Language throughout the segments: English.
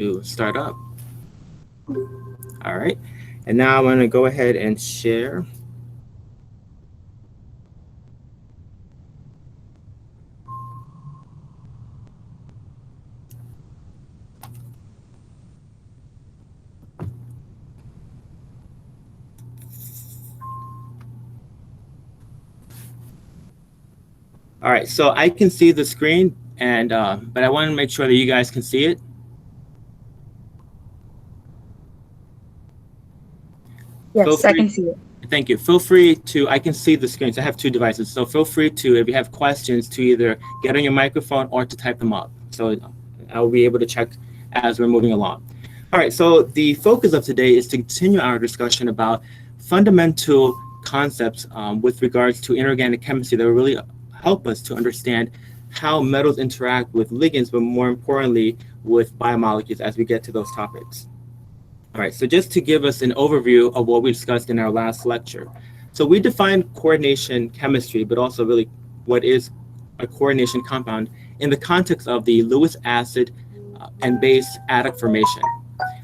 to start up. All right, and now I'm going to go ahead and share. All right, so I can see the screen, and but I want to make sure that you guys can see it. Yes, I can see it. Thank you. Feel free to, I can see the screens. I have two devices. So feel free to, if you have questions, to either get on your microphone or to type them up. So I'll be able to check as we're moving along. All right, so the focus of today is to continue our discussion about fundamental concepts with regards to inorganic chemistry that will really help us to understand how metals interact with ligands, but more importantly, with biomolecules as we get to those topics. All right, so just to give us an overview of what we discussed in our last lecture. So we defined coordination chemistry, but also really what is a coordination compound in the context of the Lewis acid and base adduct formation.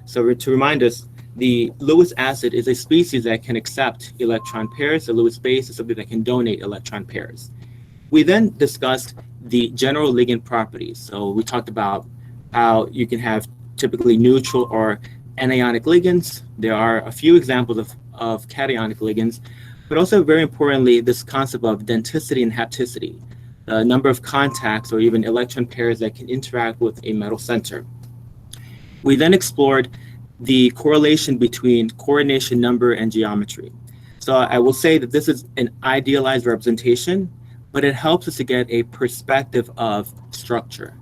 So to remind us, the Lewis acid is a species that can accept electron pairs. The Lewis base is something that can donate electron pairs. We then discussed the general ligand properties. So we talked about how you can have typically neutral or anionic ligands. There are a few examples of cationic ligands, but also very importantly, this concept of denticity and hapticity, the number of contacts or even electron pairs that can interact with a metal center. We then explored the correlation between coordination number and geometry. So I will say that this is an idealized representation, but it helps us to get a perspective of structure.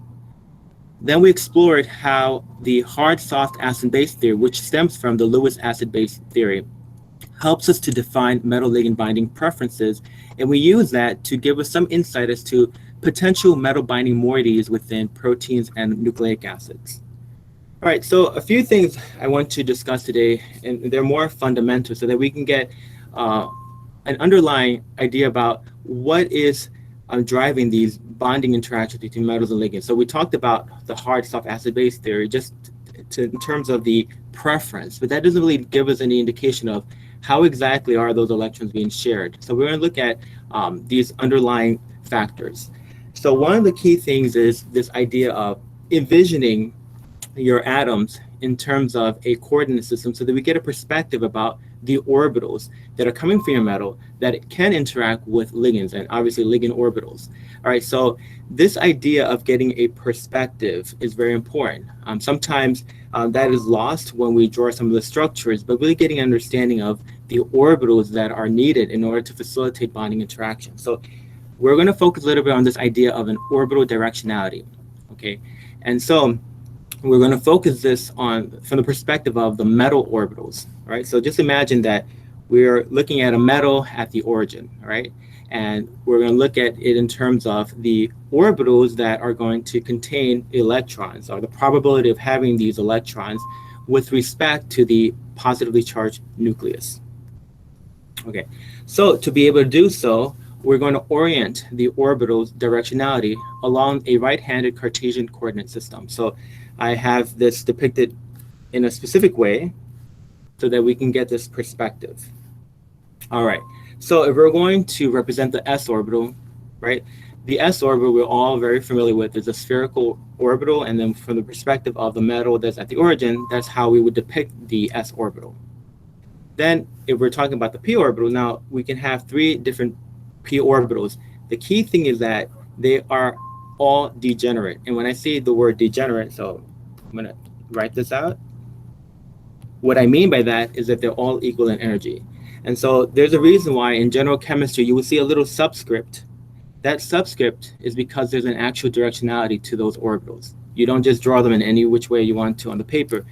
Then we explored how the hard soft acid base theory, which stems from the Lewis acid base theory, helps us to define metal ligand binding preferences, and we use that to give us some insight as to potential metal binding moieties within proteins and nucleic acids. All right, so a few things I want to discuss today, and they're more fundamental so that we can get an underlying idea about what is driving these bonding interactions between metals and ligands. So we talked about the hard soft acid base theory just in terms of the preference, but that doesn't really give us any indication of how exactly are those electrons being shared. So we're going to look at these underlying factors. So one of the key things is this idea of envisioning your atoms in terms of a coordinate system so that we get a perspective about the orbitals that are coming from your metal that can interact with ligands and obviously ligand orbitals. All right, so this idea of getting a perspective is very important. Sometimes that is lost when we draw some of the structures, but really getting an understanding of the orbitals that are needed in order to facilitate bonding interaction. So we're going to focus a little bit on this idea of an orbital directionality, okay? And so we're going to focus this on from the perspective of the metal orbitals, right? So just imagine that we're looking at a metal at the origin, right? And we're going to look at it in terms of the orbitals that are going to contain electrons, or the probability of having these electrons with respect to the positively charged nucleus. Okay, so to be able to do so, we're going to orient the orbital's directionality along a right-handed Cartesian coordinate system. So I have this depicted in a specific way so that we can get this perspective. All right, so if we're going to represent the s orbital, right? The s orbital we're all very familiar with is a spherical orbital, and then from the perspective of the metal that's at the origin, that's how we would depict the s orbital. Then if we're talking about the p orbital, now we can have three different p orbitals. The key thing is that they are all degenerate. And when I say the word degenerate, so I'm going to write this out. What I mean by that is that they're all equal in energy. And so there's a reason why in general chemistry you will see a little subscript. That subscript is because there's an actual directionality to those orbitals. You don't just draw them in any which way you want to on the paper,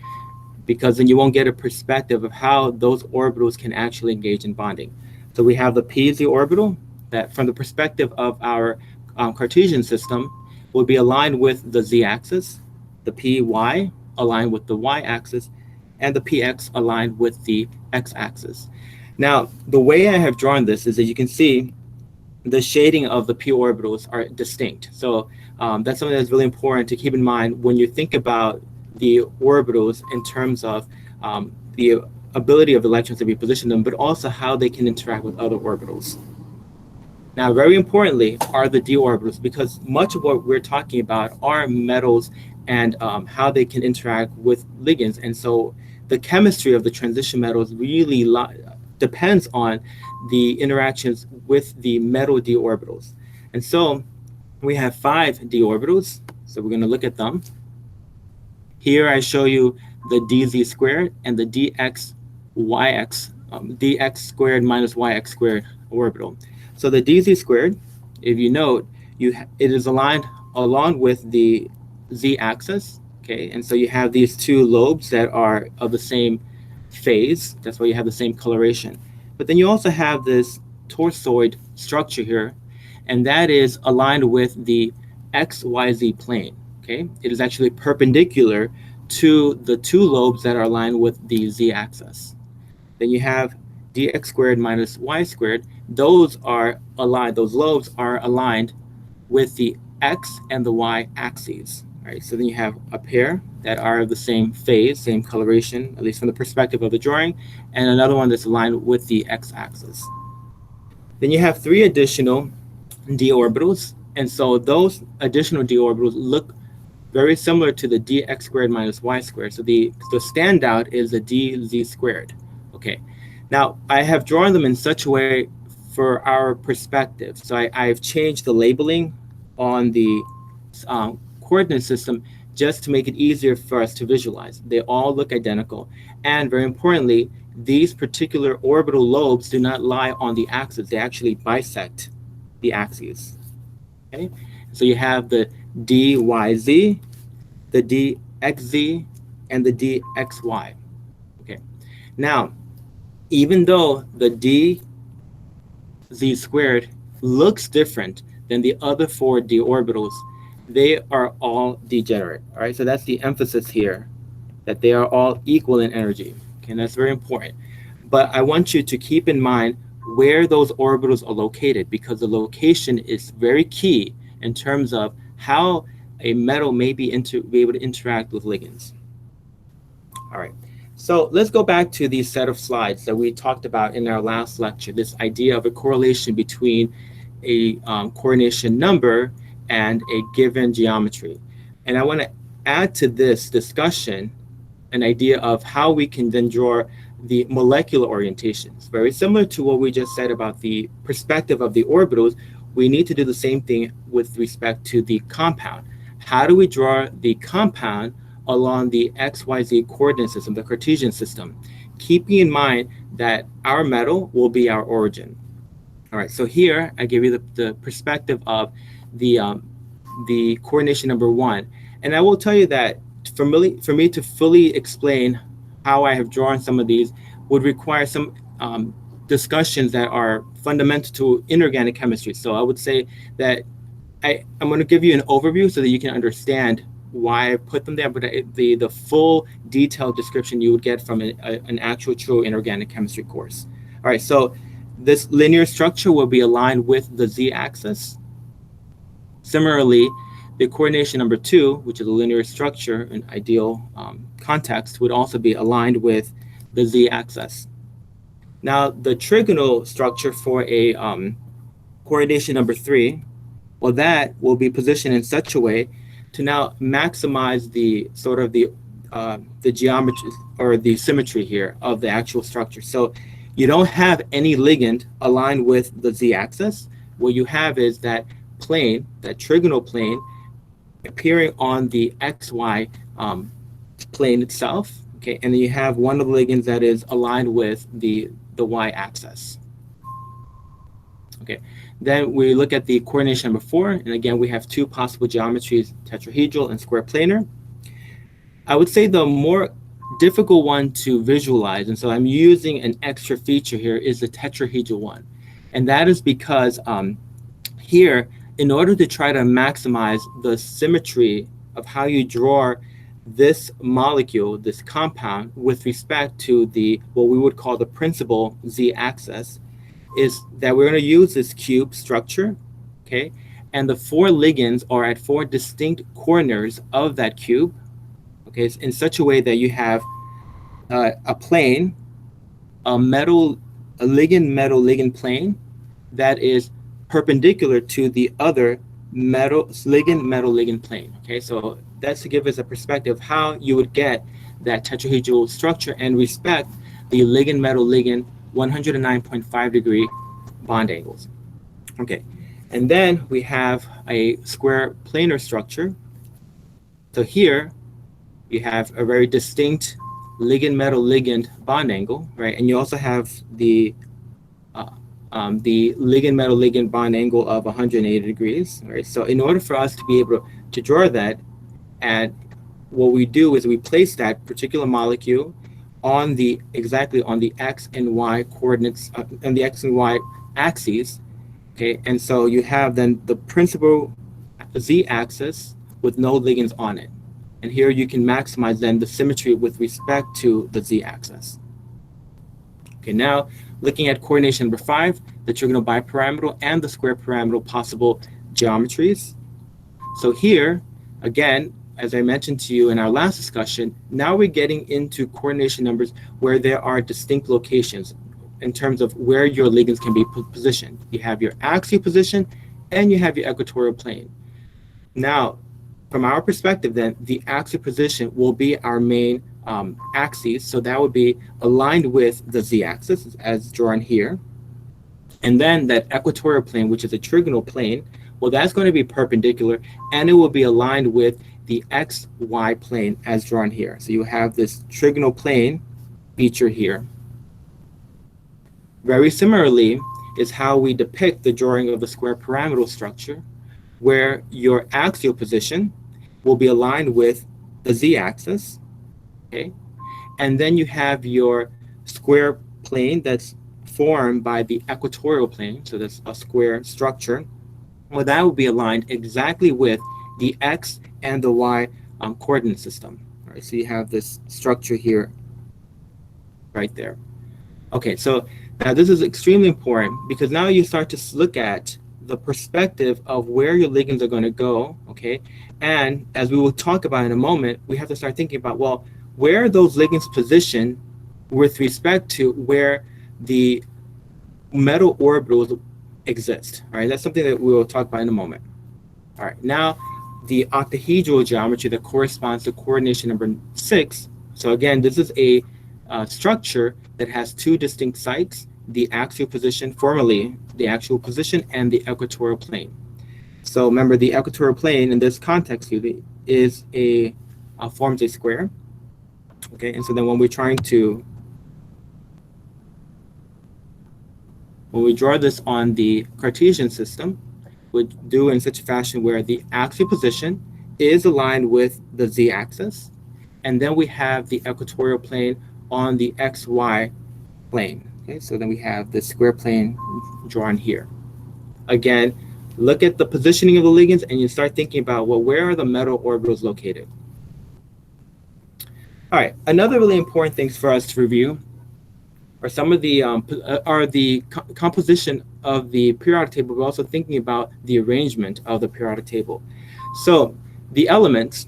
because then you won't get a perspective of how those orbitals can actually engage in bonding. So we have the p is the orbital that from the perspective of our Cartesian system will be aligned with the z-axis, the py aligned with the y-axis, and the px aligned with the x-axis. Now, the way I have drawn this is that you can see the shading of the p orbitals are distinct. So that's something that's really important to keep in mind when you think about the orbitals in terms of the ability of electrons to reposition them, but also how they can interact with other orbitals. Now, very importantly are the d orbitals, because much of what we're talking about are metals and how they can interact with ligands. And so the chemistry of the transition metals really depends on the interactions with the metal d orbitals. And so we have 5 d orbitals. So we're going to look at them. Here I show you the dz squared and the dx squared minus yx squared orbital. So the dz squared, if you note, it is aligned along with the z-axis, okay? And so you have these 2 lobes that are of the same phase. That's why you have the same coloration. But then you also have this torsoid structure here, and that is aligned with the xyz plane, okay? It is actually perpendicular to the 2 lobes that are aligned with the z-axis. Then you have dx squared minus y squared. Those are aligned, those lobes are aligned with the x and the y axes. Right? So then you have a pair that are of the same phase, same coloration, at least from the perspective of the drawing, and another one that's aligned with the x-axis. Then you have 3 additional d orbitals, and so those additional d orbitals look very similar to the dx squared minus y squared. So the standout is the dz squared. Okay. Now I have drawn them in such a way for our perspective. So I've changed the labeling on the coordinate system just to make it easier for us to visualize. They all look identical. And very importantly, these particular orbital lobes do not lie on the axis. They actually bisect the axes. Okay? So you have the dyz, the dxz, and the dxy. Okay. Now, even though the dz squared looks different than the other 4 d orbitals, they are all degenerate. All right, so that's the emphasis here, that they are all equal in energy. Okay, and that's very important. But I want you to keep in mind where those orbitals are located, because the location is very key in terms of how a metal may be able to interact with ligands. All right, so let's go back to these set of slides that we talked about in our last lecture, this idea of a correlation between a coordination number and a given geometry. And I want to add to this discussion an idea of how we can then draw the molecular orientations. Very similar to what we just said about the perspective of the orbitals, we need to do the same thing with respect to the compound. How do we draw the compound along the XYZ coordinate system, the Cartesian system, keeping in mind that our metal will be our origin? All right, so here I give you the perspective of the coordination number 1. And I will tell you that for me to fully explain how I have drawn some of these would require some discussions that are fundamental to inorganic chemistry. So I would say that I'm going to give you an overview so that you can understand why I put them there, but the full detailed description you would get from an actual true inorganic chemistry course. All right, so this linear structure will be aligned with the z-axis. Similarly, the coordination number 2, which is a linear structure in ideal context, would also be aligned with the z-axis. Now, the trigonal structure for a coordination number 3, well, that will be positioned in such a way to now maximize the sort of the geometry or the symmetry here of the actual structure. So you don't have any ligand aligned with the z-axis. What you have is that plane, that trigonal plane, appearing on the xy plane itself. Okay, and then you have one of the ligands that is aligned with the y-axis. Okay, then we look at the coordination number 4, and again we have 2 possible geometries, tetrahedral and square planar. I would say the more difficult one to visualize, and so I'm using an extra feature here, is the tetrahedral one. And that is because here, in order to try to maximize the symmetry of how you draw this molecule, this compound, with respect to what we would call the principal z-axis, is that we're going to use this cube structure, okay? And the 4 ligands are at 4 distinct corners of that cube, okay, in such a way that you have a plane, a ligand plane that is perpendicular to the other metal ligand plane. Okay, so that's to give us a perspective of how you would get that tetrahedral structure and respect the ligand 109.5 degree bond angles. Okay, and then we have a square planar structure. So here you have a very distinct ligand bond angle, right? And you also have the ligand bond angle of 180 degrees, right? So in order for us to be able to draw that, and what we do is we place that particular molecule on exactly on the x and y coordinates, on the x and y axes, okay? And so you have then the principal z-axis with no ligands on it. And here you can maximize then the symmetry with respect to the z-axis. Okay, now looking at coordination number 5, the trigonal bipyramidal and the square pyramidal possible geometries. So here, again, as I mentioned to you in our last discussion, now we're getting into coordination numbers where there are distinct locations in terms of where your ligands can be positioned. You have your axial position and you have your equatorial plane. Now, from our perspective then, the axial position will be our main axis, so that would be aligned with the z-axis as drawn here. And then that equatorial plane, which is a trigonal plane, well, that's going to be perpendicular and it will be aligned with the xy plane as drawn here. So you have this trigonal plane feature here. Very similarly is how we depict the drawing of the square pyramidal structure, where your axial position will be aligned with the z-axis, okay? And then you have your square plane that's formed by the equatorial plane, so that's a square structure. Well, that will be aligned exactly with the x and the y coordinate system. All right, so you have this structure here, right there. Okay, so now this is extremely important because now you start to look at the perspective of where your ligands are going to go, okay? And as we will talk about in a moment, we have to start thinking about, well, where are those ligands positioned with respect to where the metal orbitals exist, all right? That's something that we will talk about in a moment. All right, now the octahedral geometry that corresponds to coordination number 6. So again, this is a structure that has two distinct sites, the axial position, formerly the actual position, and the equatorial plane. So remember, the equatorial plane in this context is forms a square. Okay, and so then when we draw this on the Cartesian system, we do in such a fashion where the axial position is aligned with the z-axis, and then we have the equatorial plane on the xy plane. Okay, so then we have the square plane drawn here. Again, look at the positioning of the ligands and you start thinking about, well, where are the metal orbitals located? All right, another really important things for us to review are some of the composition of the periodic table, but also thinking about the arrangement of the periodic table. So the elements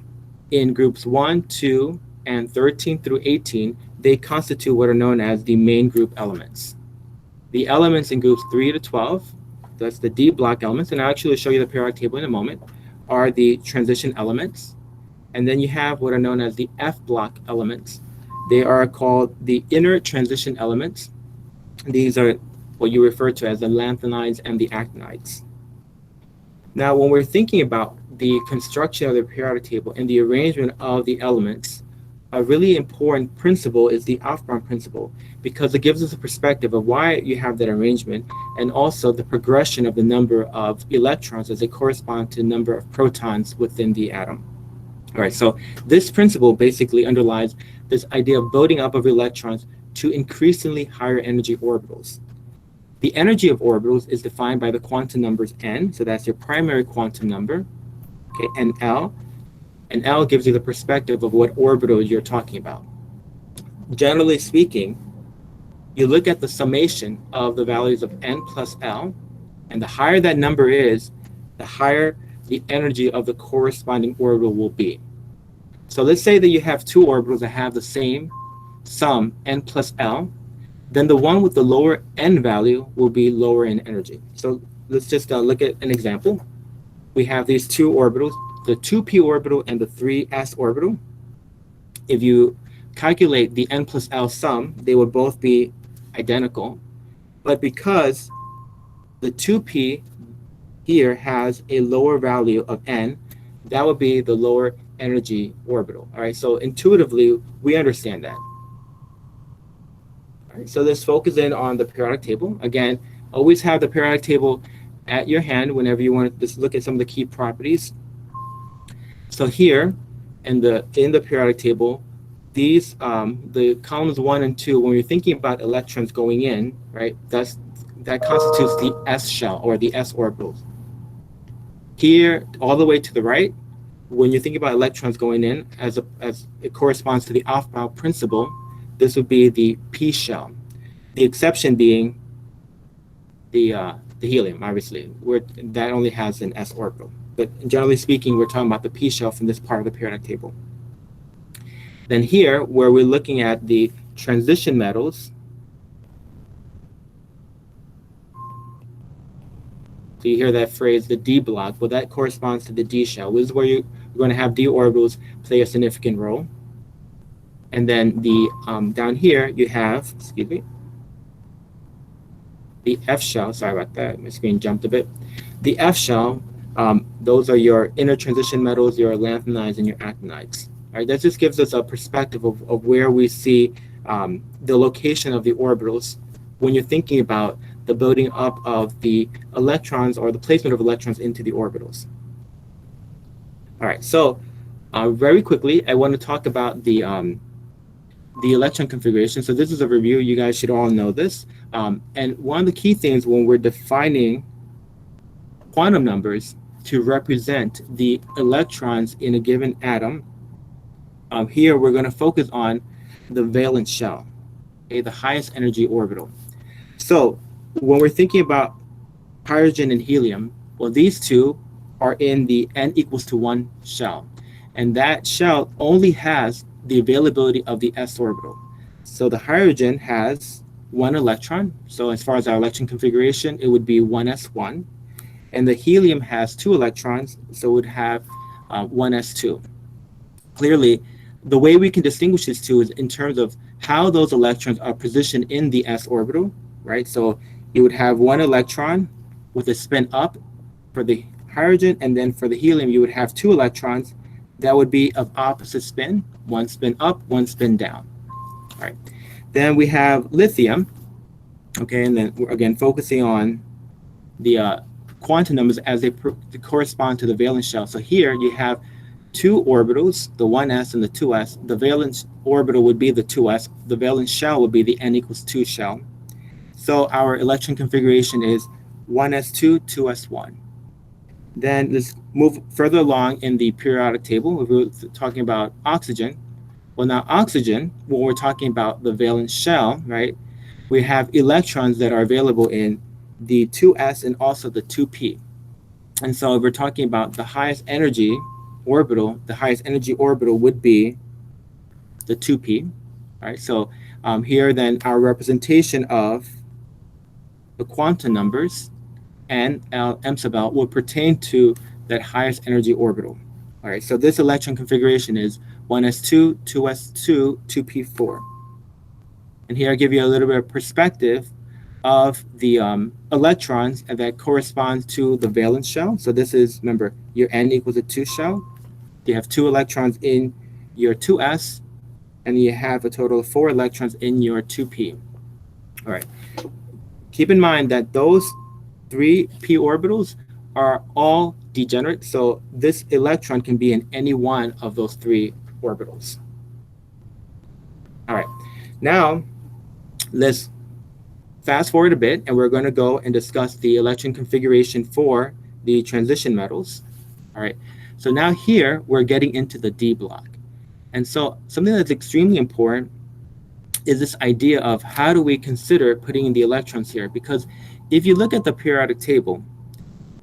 in groups 1, 2, and 13 through 18, they constitute what are known as the main group elements. The elements in groups 3 to 12, that's the D block elements, and I'll actually show you the periodic table in a moment, are the transition elements. And then you have what are known as the F block elements. They are called the inner transition elements. These are what you refer to as the lanthanides and the actinides. Now, when we're thinking about the construction of the periodic table and the arrangement of the elements, a really important principle is the Aufbau principle, because it gives us a perspective of why you have that arrangement and also the progression of the number of electrons as they correspond to the number of protons within the atom. All right, so this principle basically underlies this idea of building up of electrons to increasingly higher energy orbitals. The energy of orbitals is defined by the quantum numbers n, so that's your primary quantum number, okay, and L. And L gives you the perspective of what orbital you're talking about. Generally speaking, you look at the summation of the values of n plus L, and the higher that number is, the higher the energy of the corresponding orbital will be. So let's say that you have two orbitals that have the same sum, n plus L, then the one with the lower n value will be lower in energy. So let's just look at an example. We have these two orbitals, the 2p orbital and the 3s orbital. If you calculate the n plus L sum, they would both be identical. But because the 2p here has a lower value of n, that would be the lower energy orbital. All right, so intuitively, we understand that. All right, so let's focus in on the periodic table. Again, always have the periodic table at your hand whenever you want to just look at some of the key properties. So here, in the periodic table, these the columns 1 and 2, when you're thinking about electrons going in, right, that constitutes the s shell or the s orbitals. Here, all the way to the right, when you think about electrons going in, as it corresponds to the Aufbau principle, this would be the p shell. The exception being the helium, obviously, where that only has an s orbital. But generally speaking, we're talking about the p shell from this part of the periodic table. Then here, where we're looking at the transition metals, so you hear that phrase, the d block, well, that corresponds to the d shell. This is where you're going to have d orbitals play a significant role. And then the down here, you have, excuse me, the F shell. Sorry about that. My screen jumped a bit. The F shell, those are your inner transition metals, your lanthanides and your actinides. All right, that just gives us a perspective of where we see the location of the orbitals when you're thinking about the building up of the electrons or the placement of electrons into the orbitals. All right, so very quickly, I want to talk about the electron configuration. So this is a review. You guys should all know this. And one of the key things when we're defining quantum numbers to represent the electrons in a given atom, here we're going to focus on the valence shell, okay, the highest energy orbital. So when we're thinking about hydrogen and helium, well, these two are in the n equals to 1 shell. And that shell only has the availability of the s orbital. So the hydrogen has 1 electron. So as far as our electron configuration, it would be 1s1. And the helium has 2 electrons, so it would have 1s2. Clearly, the way we can distinguish these two is in terms of how those electrons are positioned in the s orbital, right? So you would have 1 electron with a spin up for the hydrogen, and then for the helium, you would have 2 electrons that would be of opposite spin, 1 spin up, 1 spin down. All right. Then we have lithium, okay, and then we're again focusing on the quantum numbers as they correspond to the valence shell. So here you have 2 orbitals, the 1s and the 2s. The valence orbital would be the 2s. The valence shell would be the n equals 2 shell. So our electron configuration is 1s2, 2s1. Then let's move further along in the periodic table. If we're talking about oxygen. Well, now oxygen, when we're talking about the valence shell, right, we have electrons that are available in the 2s and also the 2p. And so if we're talking about the highest energy orbital, the highest energy orbital would be the 2p. All right, so here then our representation of the quantum numbers and m sub L will pertain to that highest energy orbital. All right, so this electron configuration is 1s2, 2s2, 2p4. And here I give you a little bit of perspective of the electrons that corresponds to the valence shell. So this is, remember, your n equals a 2 shell. You have 2 electrons in your 2s, and you have a total of 4 electrons in your 2p. All right. Keep in mind that those 3 p orbitals are all degenerate, so this electron can be in any one of those 3 orbitals. All right. Now, let's fast forward a bit, and we're going to go and discuss the electron configuration for the transition metals. All right. So now here, we're getting into the D block. And so something that's extremely important is this idea of how do we consider putting in the electrons here? Because if you look at the periodic table,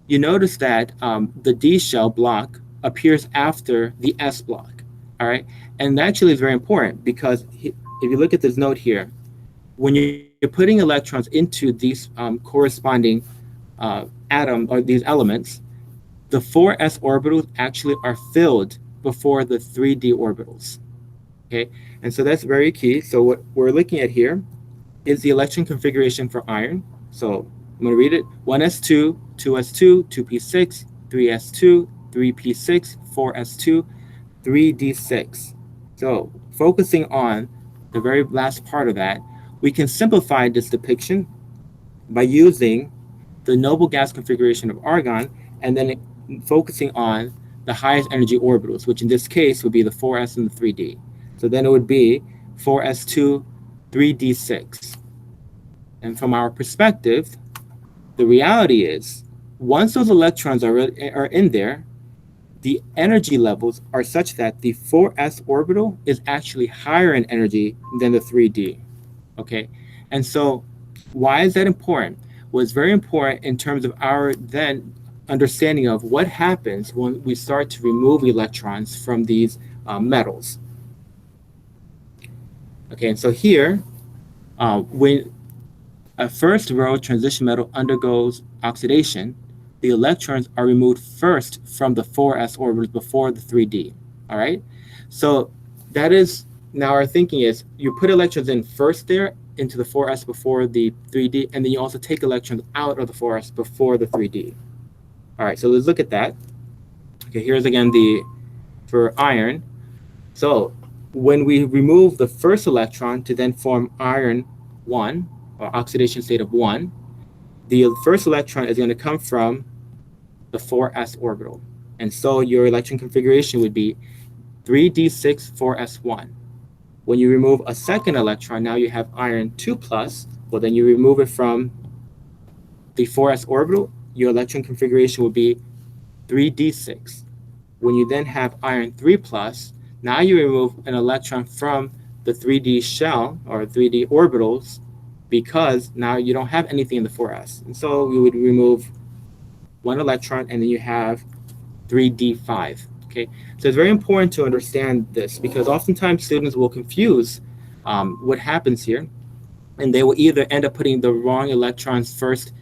you notice that the D shell block appears after the S block. all right? And actually is very important because if you look at this note here, when you're putting electrons into these corresponding atom or these elements, the 4s orbitals actually are filled before the 3d orbitals, okay? And so that's very key. So what we're looking at here is the electron configuration for iron. So I'm going to read it. 1s2, 2s2, 2p6, 3s2, 3p6, 4s2, 3d6. So focusing on the very last part of that, we can simplify this depiction by using the noble gas configuration of argon and then focusing on the highest energy orbitals, which in this case would be the 4s and the 3d. So then it would be 4s2, 3d6. And from our perspective, the reality is once those electrons are in there, the energy levels are such that the 4s orbital is actually higher in energy than the 3d, okay? And so why is that important? Well, it's very important in terms of our then understanding of what happens when we start to remove electrons from these metals. Okay, and so here, when a first row transition metal undergoes oxidation, the electrons are removed first from the 4s orbitals before the 3d, all right? So that is, now our thinking is you put electrons in first there into the 4s before the 3d, and then you also take electrons out of the 4s before the 3d. All right, so let's look at that. Okay, here's again for iron. So when we remove the first electron to then form iron 1, or oxidation state of 1, the first electron is going to come from the 4s orbital. And so your electron configuration would be 3d6 4s1. When you remove a second electron, now you have iron 2 plus. Well, then you remove it from the 4s orbital, your electron configuration will be 3d6. When you then have iron 3 plus, now you remove an electron from the 3d shell or 3d orbitals because now you don't have anything in the 4s. And so we would remove one electron and then you have 3d5. Okay, so it's very important to understand this because oftentimes students will confuse what happens here, and they will either end up putting the wrong electrons first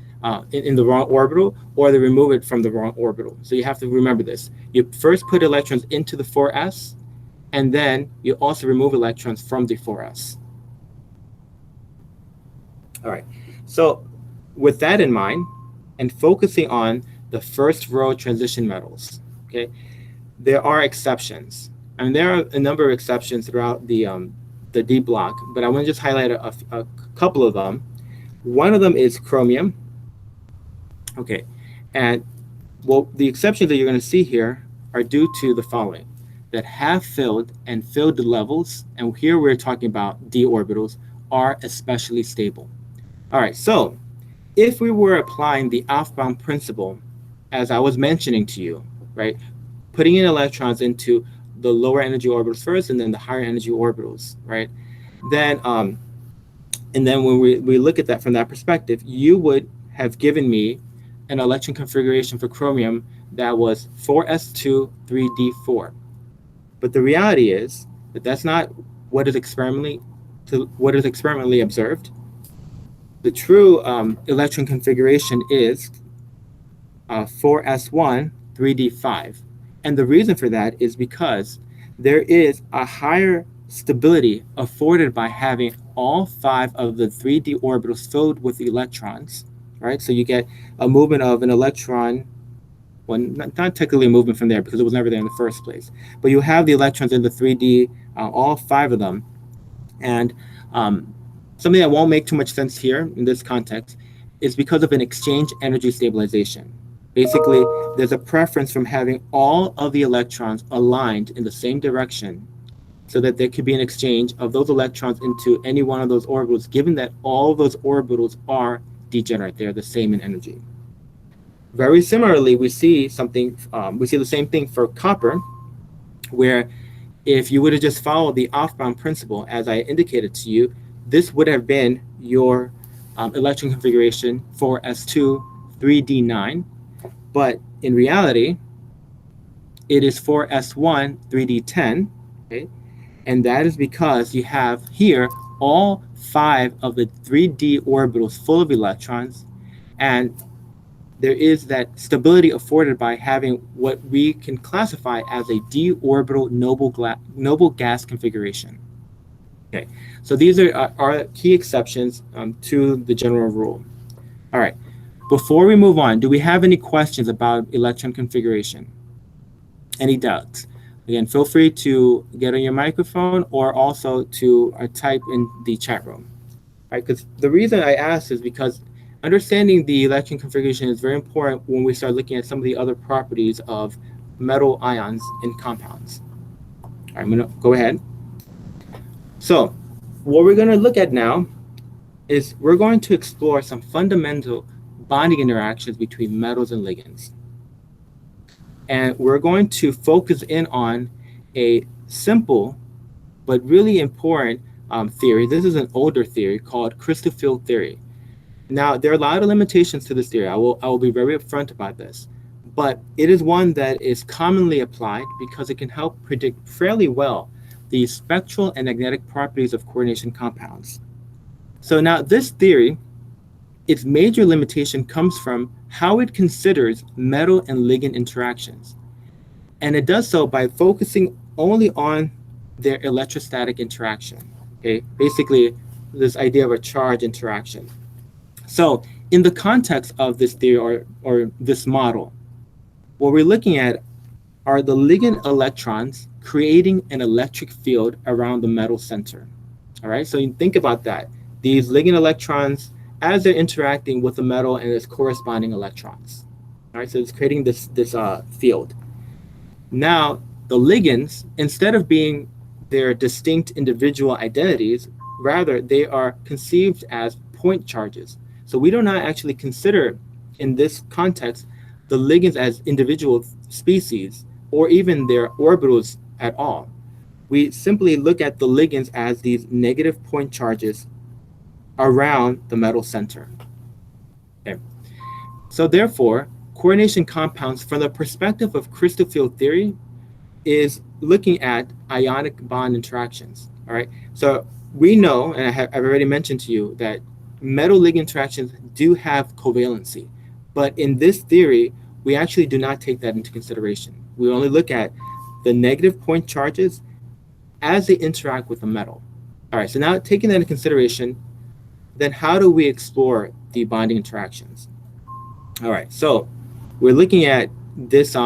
in the wrong orbital, or they remove it from the wrong orbital. So you have to remember this. You first put electrons into the 4s, and then you also remove electrons from the 4s. All right, so with that in mind, and focusing on the first row transition metals, okay, there are exceptions. And there are a number of exceptions throughout the D block, but I want to just highlight a couple of them. One of them is chromium. Okay, and well, the exceptions that you're going to see here are due to the following: that half-filled and filled levels, and here we're talking about d orbitals, are especially stable. All right, so if we were applying the Aufbau principle, as I was mentioning to you, right, putting in electrons into the lower energy orbitals first and then the higher energy orbitals, right, then and then when we look at that from that perspective, you would have given me an electron configuration for chromium that was 4s2 3d4. But the reality is that that's not what is experimentally observed. The true electron configuration is 4s1 3d5. And the reason for that is because there is a higher stability afforded by having all 5 of the 3d orbitals filled with electrons, right? So you get a movement of an electron, well, not technically a movement from there because it was never there in the first place, but you have the electrons in the 3d, all 5 of them. And something that won't make too much sense here in this context is because of an exchange energy stabilization. Basically, there's a preference from having all of the electrons aligned in the same direction so that there could be an exchange of those electrons into any one of those orbitals, given that all those orbitals are degenerate. They're the same in energy. Very similarly, we see the same thing for copper, where if you would have just followed the Aufbau principle, as I indicated to you, this would have been your electron configuration for S2 3D9. But in reality, it is 4s1 3d10, okay? And that is because you have here all 5 of the 3D orbitals full of electrons, and there is that stability afforded by having what we can classify as a d orbital noble gas configuration. Okay, so these are key exceptions to the general rule. All right, before we move on, do we have any questions about electron configuration? Any doubts? Again, feel free to get on your microphone or also to type in the chat room. Right? Because the reason I asked is because understanding the electron configuration is very important when we start looking at some of the other properties of metal ions in compounds. All right, I'm going to go ahead. So what we're going to look at now is we're going to explore some fundamental bonding interactions between metals and ligands. And we're going to focus in on a simple but really important theory. This is an older theory called crystal field theory. Now, there are a lot of limitations to this theory. I will be very upfront about this, but it is one that is commonly applied because it can help predict fairly well the spectral and magnetic properties of coordination compounds. So now this theory, its major limitation comes from how it considers metal and ligand interactions. And it does so by focusing only on their electrostatic interaction. Okay, basically this idea of a charge interaction. So in the context of this theory or this model, what we're looking at are the ligand electrons creating an electric field around the metal center. All right, so you think about that. These ligand electrons, as they're interacting with the metal and its corresponding electrons. All right, so it's creating this field. Now, the ligands, instead of being their distinct individual identities, rather they are conceived as point charges. So we do not actually consider, in this context, the ligands as individual species or even their orbitals at all. We simply look at the ligands as these negative point charges around the metal center. Okay. So therefore, coordination compounds from the perspective of crystal field theory is looking at ionic bond interactions. All right. So we know, and I've already mentioned to you, that metal ligand interactions do have covalency, but in this theory, we actually do not take that into consideration. We only look at the negative point charges as they interact with the metal. All right, so now taking that into consideration, then how do we explore the bonding interactions? All right, so we're looking at this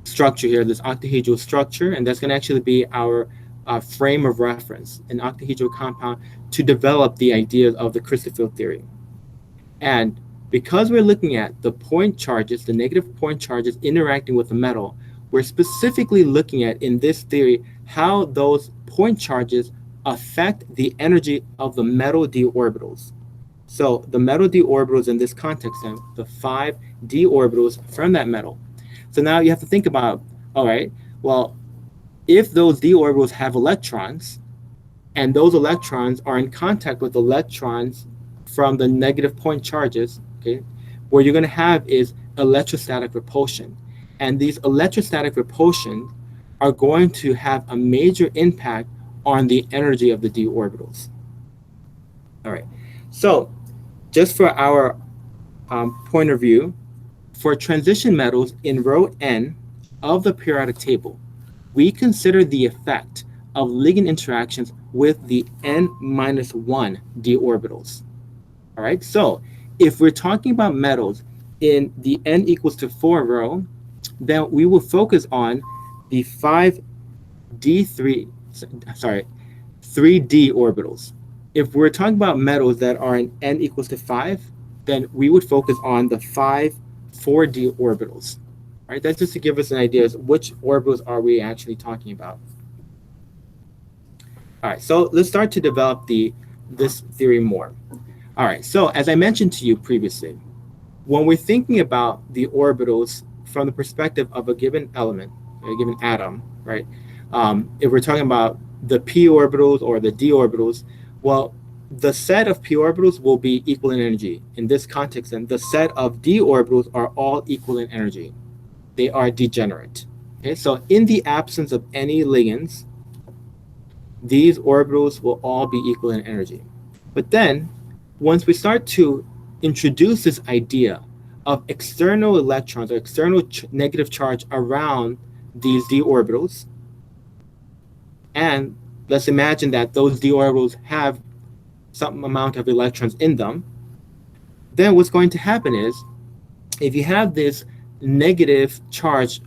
structure here, this octahedral structure, and that's going to actually be our frame of reference, an octahedral compound, to develop the ideas of the crystal field theory. And because we're looking at the point charges, the negative point charges interacting with the metal, we're specifically looking at, in this theory, how those point charges affect the energy of the metal d orbitals. So the metal d orbitals in this context, then, the 5 d orbitals from that metal. So now you have to think about, all right, well, if those d orbitals have electrons, and those electrons are in contact with electrons from the negative point charges, okay, what you're going to have is electrostatic repulsion. And these electrostatic repulsions are going to have a major impact on the energy of the d orbitals. All right, so just for our point of view, for transition metals in row N of the periodic table, we consider the effect of ligand interactions with the n-1 d orbitals. All right, so if we're talking about metals in the n equals to 4 row, then we will focus on the 3d orbitals. If we're talking about metals that are in n equals to 5, then we would focus on the 4d orbitals. All right, that's just to give us an idea of which orbitals are we actually talking about. All right, so let's start to develop this theory more. All right, so as I mentioned to you previously, when we're thinking about the orbitals from the perspective of a given element, a given atom, right? If we're talking about the p orbitals or the d orbitals, well, the set of p orbitals will be equal in energy. In this context, then, the set of d orbitals are all equal in energy. They are degenerate. Okay, so in the absence of any ligands, these orbitals will all be equal in energy. But then, once we start to introduce this idea of external electrons or external negative charge around these d orbitals, and let's imagine that those d orbitals have some amount of electrons in them, then what's going to happen is, if you have this negative charge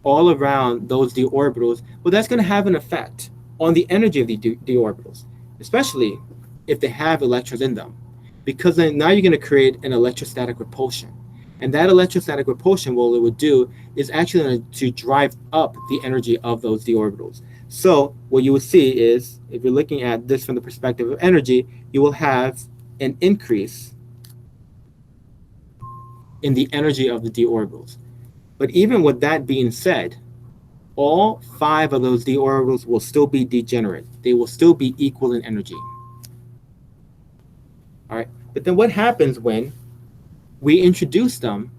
all around those d orbitals, well, that's going to have an effect on the energy of the d orbitals, especially if they have electrons in them, because then now you're going to create an electrostatic repulsion. And that electrostatic repulsion, what it would do is actually going to drive up the energy of those d orbitals. So what you will see is, if you're looking at this from the perspective of energy, you will have an increase in the energy of the d orbitals. But even with that being said, all 5 of those d orbitals will still be degenerate. They will still be equal in energy. All right, but then what happens when we introduce them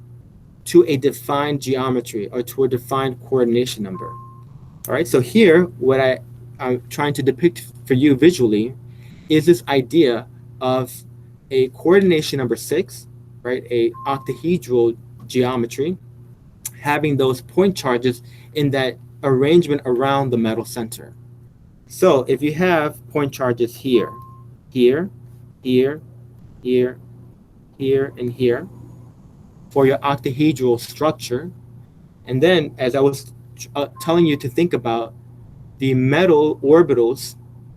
to a defined geometry or to a defined coordination number? All right, so here, what I'm trying to depict for you visually is this idea of a coordination number 6, right, a octahedral geometry, having those point charges in that arrangement around the metal center. So if you have point charges here, here, here, here, here, and here for your octahedral structure, and then as I was telling you to think about the metal orbitals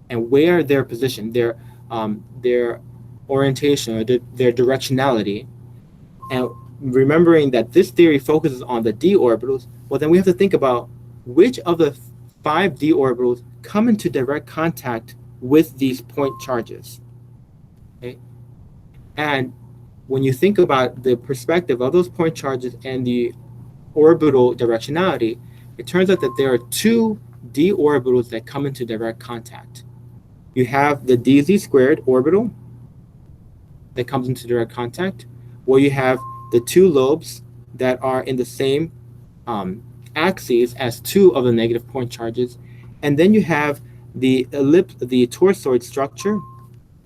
and where they're positioned, their orientation or their directionality, and remembering that this theory focuses on the d orbitals, well, then we have to think about which of the 5 d orbitals come into direct contact with these point charges. Okay? And when you think about the perspective of those point charges and the orbital directionality, it turns out that there are 2 d orbitals that come into direct contact. You have the dz squared orbital that comes into direct contact, where you have the 2 lobes that are in the same axes as 2 of the negative point charges, and then you have the torsoid structure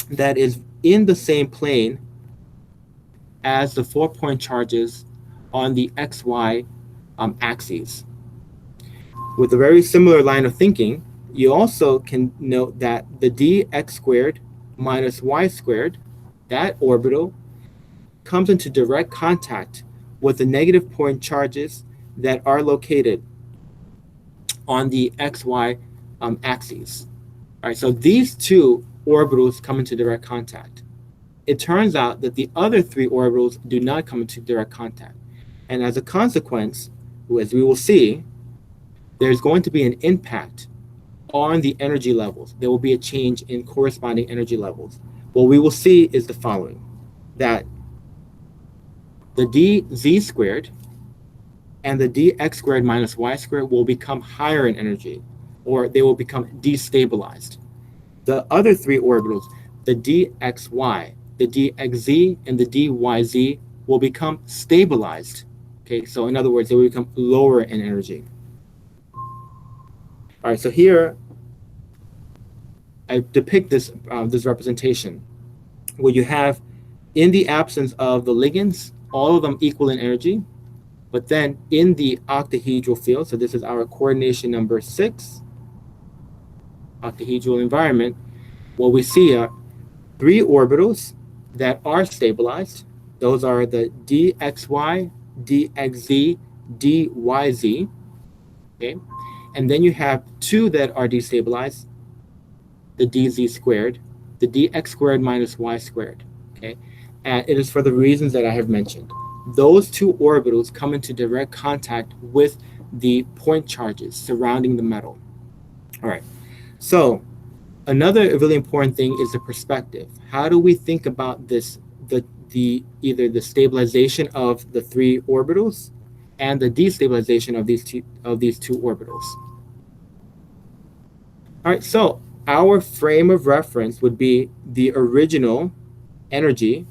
that is in the same plane as the 4 point charges on the xy axes. With a very similar line of thinking, you also can note that the dx squared minus y squared, that orbital, comes into direct contact with the negative point charges that are located on the xy axes. All right, so these 2 orbitals come into direct contact. It turns out that the other 3 orbitals do not come into direct contact. And as a consequence, as we will see, there's going to be an impact on the energy levels. There will be a change in corresponding energy levels. What we will see is the following, that the dz squared and the dx squared minus y squared will become higher in energy, or they will become destabilized. The other 3 orbitals, the dxy, the dxz, and the dyz, will become stabilized. Okay, so in other words, they will become lower in energy. All right, so here I depict this representation where you have, in the absence of the ligands, all of them equal in energy, but then in the octahedral field, so this is our coordination number 6, octahedral environment, what we see are 3 orbitals that are stabilized. Those are the dxy, dxz, dyz, okay? And then you have 2 that are destabilized, the dz squared, the dx squared minus y squared, okay? And it is for the reasons that I have mentioned. Those 2 orbitals come into direct contact with the point charges surrounding the metal. All right, so another really important thing is the perspective. How do we think about this, either the stabilization of the 3 orbitals and the destabilization of these two orbitals? All right, so our frame of reference would be the original energy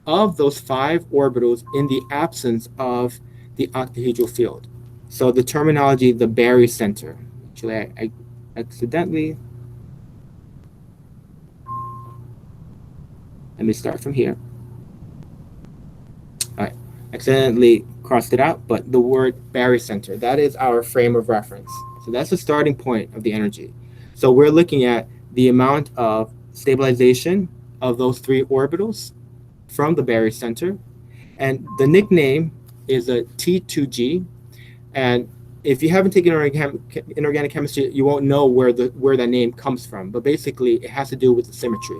of those 5 orbitals in the absence of the octahedral field. So the terminology, the barycenter. Actually, I accidentally, let me start from here. All right, accidentally crossed it out, but the word barycenter, that is our frame of reference. So that's the starting point of the energy. So we're looking at the amount of stabilization of those three orbitals from the barycenter. And the nickname is a T2G. And if you haven't taken inorganic chemistry, you won't know where that name comes from. But basically, it has to do with the symmetry.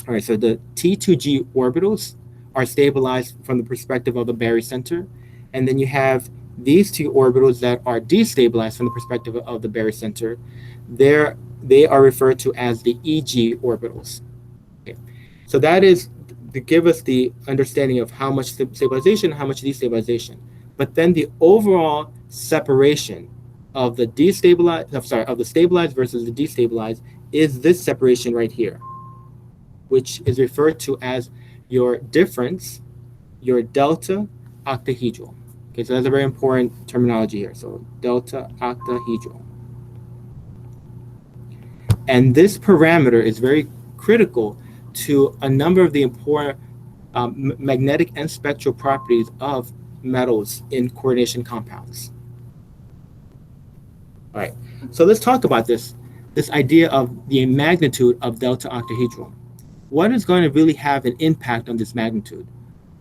All right, so the T2G orbitals are stabilized from the perspective of the barycenter. And then you have these two orbitals that are destabilized from the perspective of the barycenter. They are referred to as the EG orbitals. Okay. So that is to give us the understanding of how much stabilization, how much destabilization. But then the overall separation of the of the stabilized versus the destabilized is this separation right here, which is referred to as your difference, your delta octahedral. Okay, so that's a very important terminology here. So delta octahedral. And this parameter is very critical to a number of the important magnetic and spectral properties of metals in coordination compounds. All right, so let's talk about this idea of the magnitude of delta octahedral. What is going to really have an impact on this magnitude?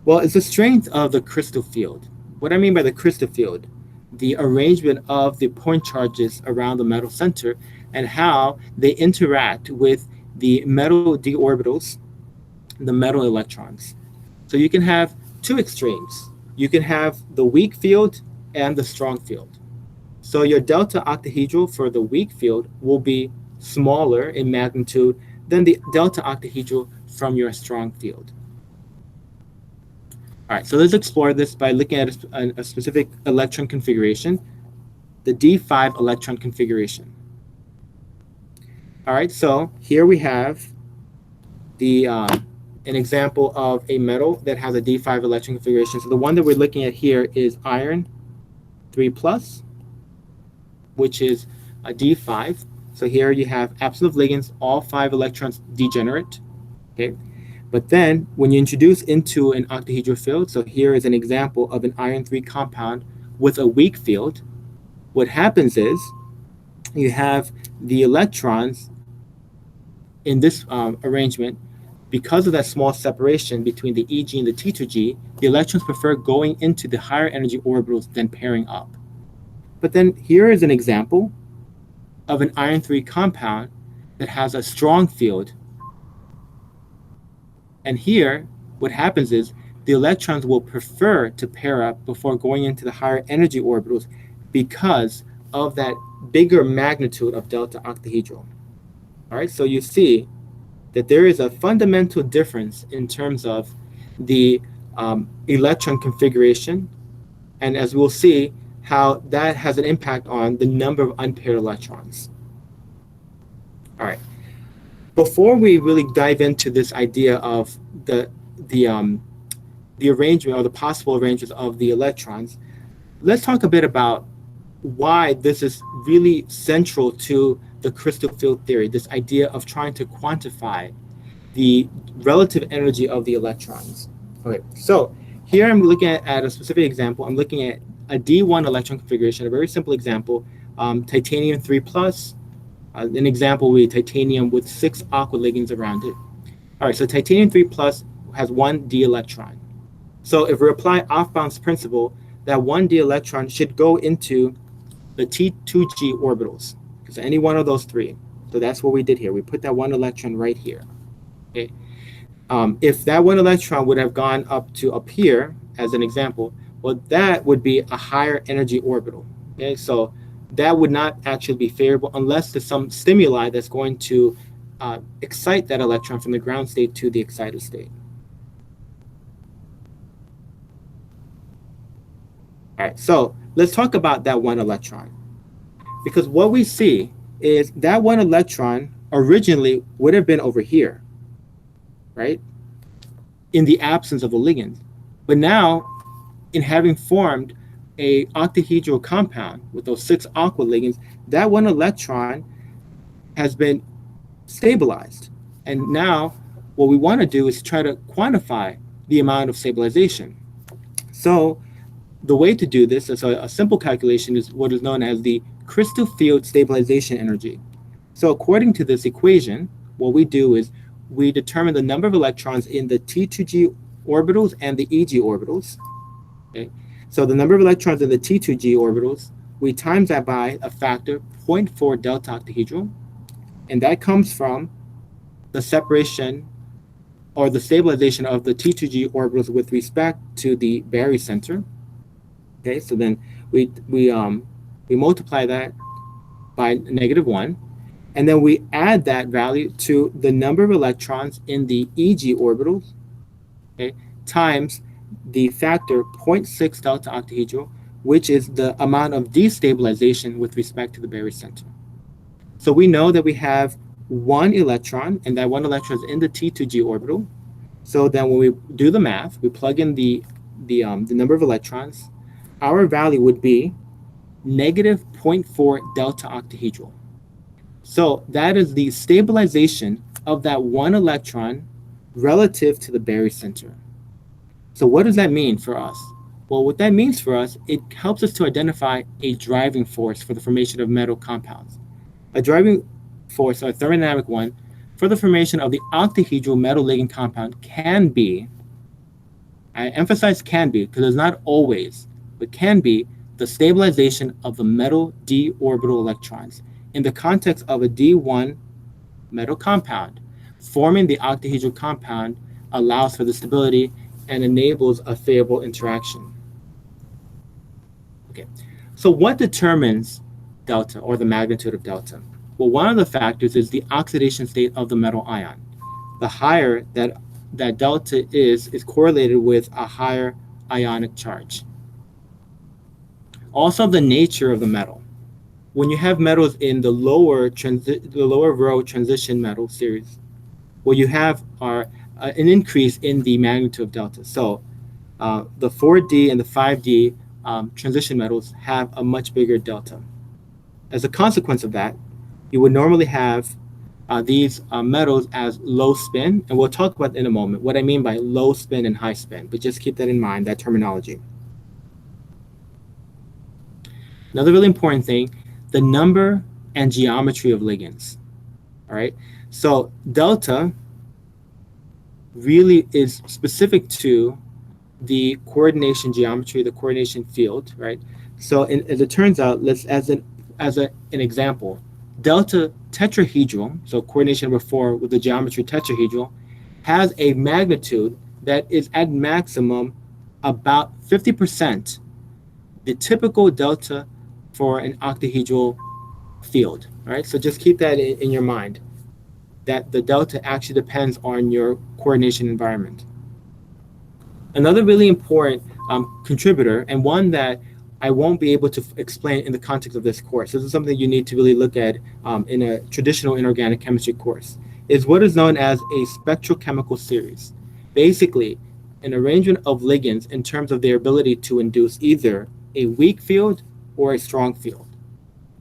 Well, it's the strength of the crystal field. What I mean by the crystal field, the arrangement of the point charges around the metal center and how they interact with the metal d orbitals, the metal electrons. So you can have two extremes. You can have the weak field and the strong field. So your delta octahedral for the weak field will be smaller in magnitude than the delta octahedral from your strong field. All right, so let's explore this by looking at a specific electron configuration, the D5 electron configuration. All right, so here we have the an example of a metal that has a D5 electron configuration. So the one that we're looking at here is iron 3+, which is a D5. So here you have absence of ligands, all 5 electrons degenerate. Okay, but then when you introduce into an octahedral field, so here is an example of an iron 3 compound with a weak field, what happens is you have the electrons in this arrangement. Because of that small separation between the EG and the T2G, the electrons prefer going into the higher energy orbitals than pairing up. But then here is an example of an iron 3 compound that has a strong field. And here, what happens is the electrons will prefer to pair up before going into the higher energy orbitals because of that bigger magnitude of delta octahedral. All right, so you see that there is a fundamental difference in terms of the electron configuration, and as we'll see, how that has an impact on the number of unpaired electrons. All right. Before we really dive into this idea of the arrangement or the possible arrangements of the electrons, let's talk a bit about why this is really central to the crystal field theory, this idea of trying to quantify the relative energy of the electrons. Okay, so here I'm looking at a specific example. I'm looking at a D1 electron configuration, a very simple example, titanium 3+. An example would be titanium with 6 aqua ligands around it. All right, so titanium 3+ has 1 d electron. So if we apply off-bounds principle, that 1 d electron should go into the T2G orbitals, because any one of those 3. So that's what we did here. We put that 1 electron right here. Okay. If that 1 electron would have gone up here, as an example, well, that would be a higher energy orbital. Okay, so that would not actually be favorable unless there's some stimuli that's going to excite that electron from the ground state to the excited state. All right, so let's talk about that 1 electron. Because what we see is that 1 electron originally would have been over here, right? In the absence of a ligand. But now, in having formed a octahedral compound with those 6 aqua ligands, that one electron has been stabilized. And now what we want to do is try to quantify the amount of stabilization. So the way to do this is a simple calculation is what is known as the crystal field stabilization energy. So according to this equation, what we do is we determine the number of electrons in the T2G orbitals and the EG orbitals. Okay? So the number of electrons in the T2G orbitals, we times that by a factor 0.4 delta octahedral, and that comes from the separation or the stabilization of the T2G orbitals with respect to the barycenter. Okay, so then we multiply that by -1, and then we add that value to the number of electrons in the EG orbitals, okay, times the factor 0.6 delta octahedral, which is the amount of destabilization with respect to the barycenter. So we know that we have 1 electron, and that 1 electron is in the T2G orbital. So then when we do the math, we plug in the number of electrons, our value would be -0.4 delta octahedral. So that is the stabilization of that 1 electron relative to the barycenter. So what does that mean for us? Well, what that means for us, it helps us to identify a driving force for the formation of metal compounds. A driving force, a thermodynamic one, for the formation of the octahedral metal ligand compound can be, I emphasize can be because it's not always, but can be the stabilization of the metal d orbital electrons in the context of a D1 metal compound. Forming the octahedral compound allows for the stability and enables a favorable interaction. Okay, so what determines delta or the magnitude of delta? Well, one of the factors is the oxidation state of the metal ion. The higher that delta is correlated with a higher ionic charge. Also, the nature of the metal. When you have metals in the lower row transition metal series, what you have are an increase in the magnitude of delta. So the 4D and the 5D transition metals have a much bigger delta. As a consequence of that, you would normally have these metals as low spin, and we'll talk about in a moment what I mean by low spin and high spin, but just keep that in mind, that terminology. Another really important thing, the number and geometry of ligands. All right, so delta really is specific to the coordination geometry, the coordination field, right? So as it turns out, let's as an example, delta tetrahedral, so coordination number 4 with the geometry tetrahedral, has a magnitude that is at maximum about 50% the typical delta for an octahedral field, right? So just keep that in your mind, that the delta actually depends on your coordination environment. Another really important contributor, and one that I won't be able to explain in the context of this course, this is something you need to really look at in a traditional inorganic chemistry course, is what is known as a spectrochemical series. Basically, an arrangement of ligands in terms of their ability to induce either a weak field or a strong field.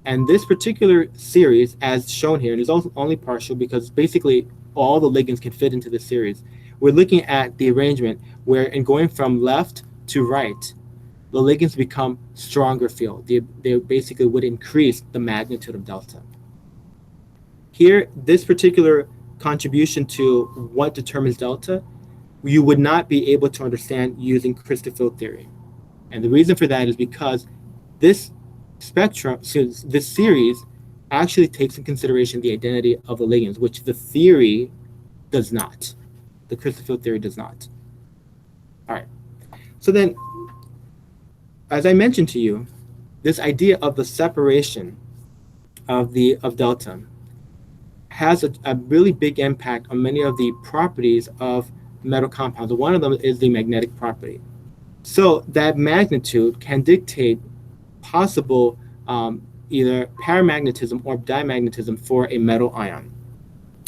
And this particular series, as shown here, and is also only partial because basically all the ligands can fit into this series. We're looking at the arrangement where in going from left to right, the ligands become stronger field. They basically would increase the magnitude of delta. Here, this particular contribution to what determines delta, you would not be able to understand using crystal field theory. And the reason for that is because this spectrum, so this series actually takes in consideration the identity of the ligands, which the theory does not. The crystal field theory does not. All right. So then, as I mentioned to you, this idea of the separation of delta has a really big impact on many of the properties of metal compounds. One of them is the magnetic property. So that magnitude can dictate possible either paramagnetism or diamagnetism for a metal ion.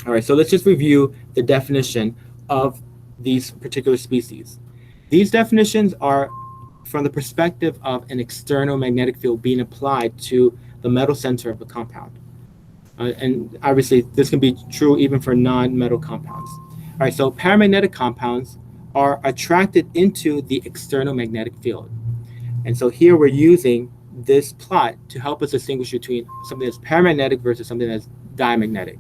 All right, so let's just review the definition of these particular species. These definitions are from the perspective of an external magnetic field being applied to the metal center of a compound. And obviously, this can be true even for non-metal compounds. All right, so paramagnetic compounds are attracted into the external magnetic field. And so here we're using this plot to help us distinguish between something that's paramagnetic versus something that's diamagnetic.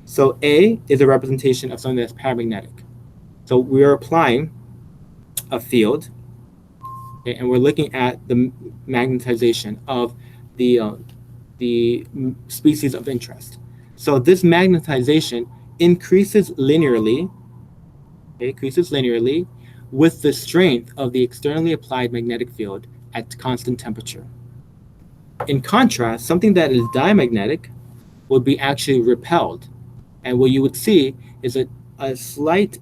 So A is a representation of something that's paramagnetic. So we are applying a field, okay, and we're looking at the magnetization of the species of interest. So this magnetization increases linearly, with the strength of the externally applied magnetic field at constant temperature. In contrast, something that is diamagnetic would be actually repelled. And what you would see is a slight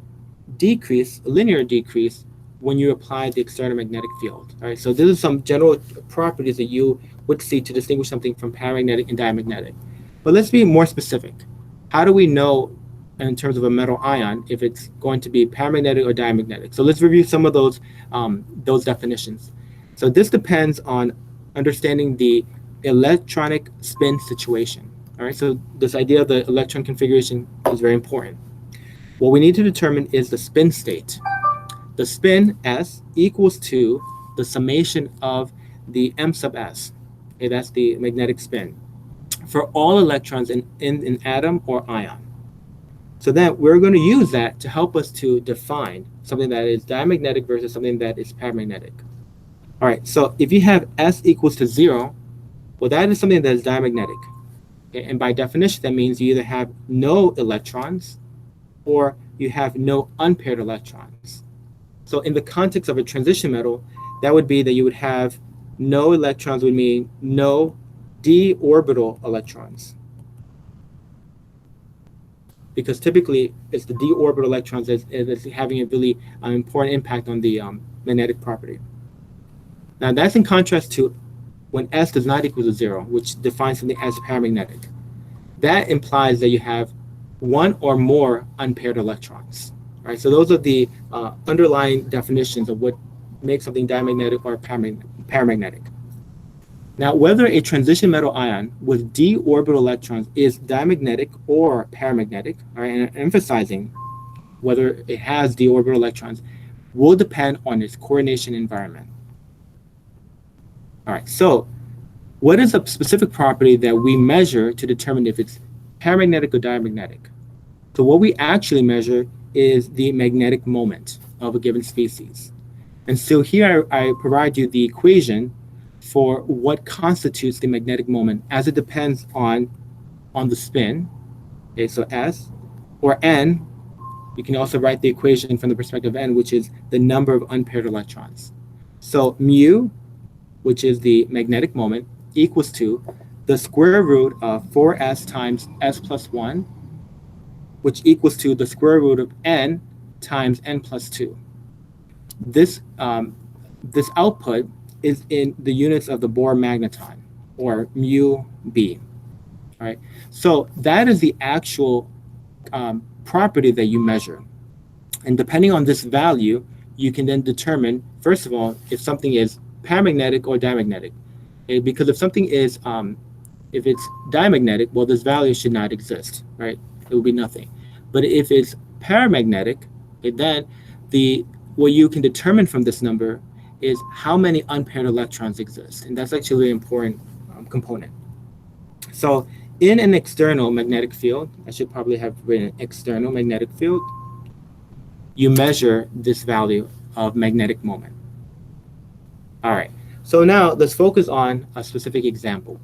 decrease, a linear decrease, when you apply the external magnetic field. All right, so these are some general properties that you would see to distinguish something from paramagnetic and diamagnetic. But let's be more specific. How do we know in terms of a metal ion if it's going to be paramagnetic or diamagnetic? So let's review some of those definitions. So this depends on understanding the electronic spin situation. All right, so this idea of the electron configuration is very important. What we need to determine is the spin state. The spin S equals to the summation of the m sub s. Okay, that's the magnetic spin for all electrons in an atom or ion. So then we're going to use that to help us to define something that is diamagnetic versus something that is paramagnetic. All right, so if you have S equals to 0, well, that is something that is diamagnetic. Okay, and by definition, that means you either have no electrons or you have no unpaired electrons. So in the context of a transition metal, that would be that you would have no electrons would mean no d orbital electrons. Because typically it's the d orbital electrons that's having a really important impact on the magnetic property. Now that's in contrast to when S does not equal to 0, which defines something as paramagnetic. That implies that you have one or more unpaired electrons. Right, so those are the underlying definitions of what makes something diamagnetic or paramagnetic. Now, whether a transition metal ion with d orbital electrons is diamagnetic or paramagnetic, right, and emphasizing whether it has d orbital electrons, will depend on its coordination environment. All right, so what is a specific property that we measure to determine if it's paramagnetic or diamagnetic? So what we actually measure is the magnetic moment of a given species. And so here I provide you the equation for what constitutes the magnetic moment, as it depends on the spin. Okay, so S, or N, you can also write the equation from the perspective of N, which is the number of unpaired electrons. So mu, which is the magnetic moment, equals to the square root of 4s times s plus 1, which equals to the square root of n times n plus 2. This output is in the units of the Bohr magneton, or mu b. All right, so that is the actual property that you measure. And depending on this value, you can then determine, first of all, if something is paramagnetic or diamagnetic. Okay? Because if something is, if it's diamagnetic, well, this value should not exist, right? It will be nothing. But if it's paramagnetic, okay, then what you can determine from this number is how many unpaired electrons exist. And that's actually an important component. So in an external magnetic field, I should probably have written external magnetic field, you measure this value of magnetic moment. All right, so now let's focus on a specific example.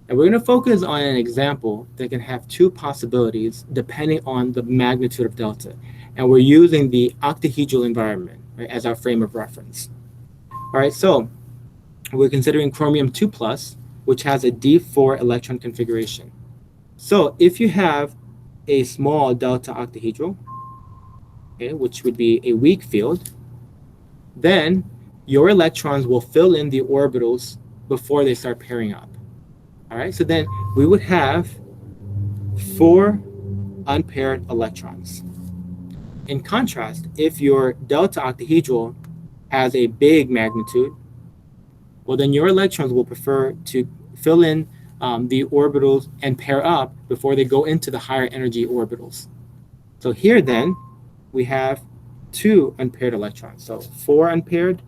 And we're going to focus on an example that can have two possibilities depending on the magnitude of delta. And we're using the octahedral environment, right, as our frame of reference. All right, so we're considering chromium 2+, which has a d4 electron configuration. So if you have a small delta octahedral, okay, which would be a weak field, then your electrons will fill in the orbitals before they start pairing up. All right, so then we would have 4 unpaired electrons. In contrast, if your delta octahedral has a big magnitude, well, then your electrons will prefer to fill in the orbitals and pair up before they go into the higher energy orbitals. So here then, we have 2 unpaired electrons. So 4 unpaired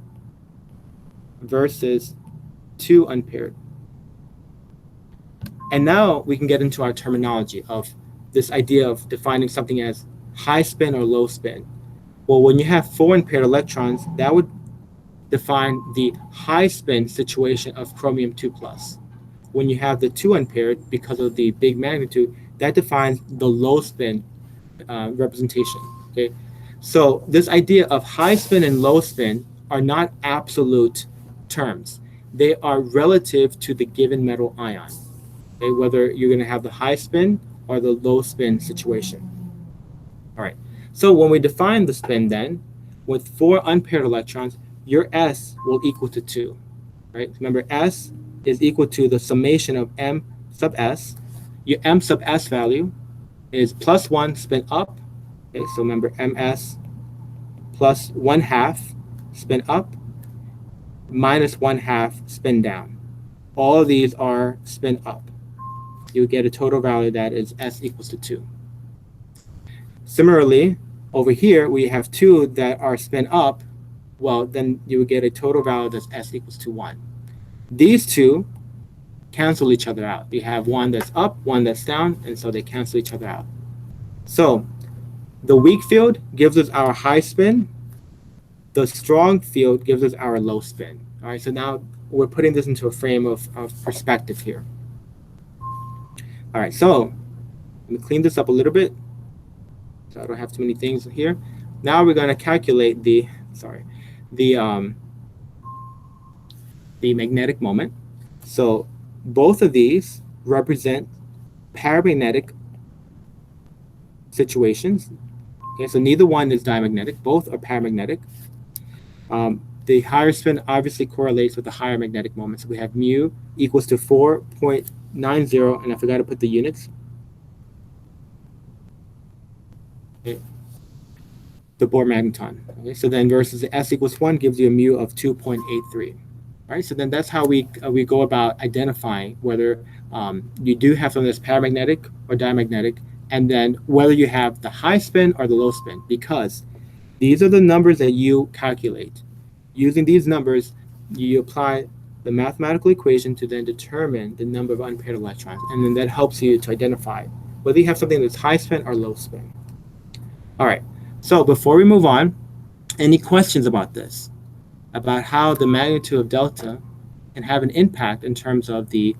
versus 2 unpaired. And now we can get into our terminology of this idea of defining something as high spin or low spin. Well, when you have 4 unpaired electrons, that would define the high spin situation of chromium 2+. When you have the 2 unpaired, because of the big magnitude, that defines the low spin representation. Okay, so this idea of high spin and low spin are not absolute terms. They are relative to the given metal ion. Okay, whether you're going to have the high spin or the low spin situation. All right, so when we define the spin then, with 4 unpaired electrons, your S will equal to 2, right? Remember, S is equal to the summation of M sub S. Your M sub S value is plus 1 spin up. Okay, so remember, MS plus 1/2 spin up minus 1/2 spin down. All of these are spin up. You get a total value that is S equals to 2. Similarly, over here, we have 2 that are spin up. Well, then you would get a total value that's S equals to 1. These 2 cancel each other out. You have one that's up, one that's down, and so they cancel each other out. So the weak field gives us our high spin. The strong field gives us our low spin. All right, so now we're putting this into a frame of perspective here. All right, so let me clean this up a little bit so I don't have too many things here. Now we're going to calculate the magnetic moment. So both of these represent paramagnetic situations. Okay, so neither one is diamagnetic. Both are paramagnetic. The higher spin obviously correlates with the higher magnetic moment. So we have mu equals to 4.90, and I forgot to put the units. Okay. The Bohr magneton. Okay, so then versus the S equals 1 gives you a mu of 2.83. Right, so then that's how we go about identifying whether you do have something that's paramagnetic or diamagnetic, and then whether you have the high spin or the low spin, because these are the numbers that you calculate. Using these numbers, you apply the mathematical equation to then determine the number of unpaired electrons, and then that helps you to identify whether you have something that's high spin or low spin. All right, so before we move on, any questions about this? About how the magnitude of delta can have an impact in terms of the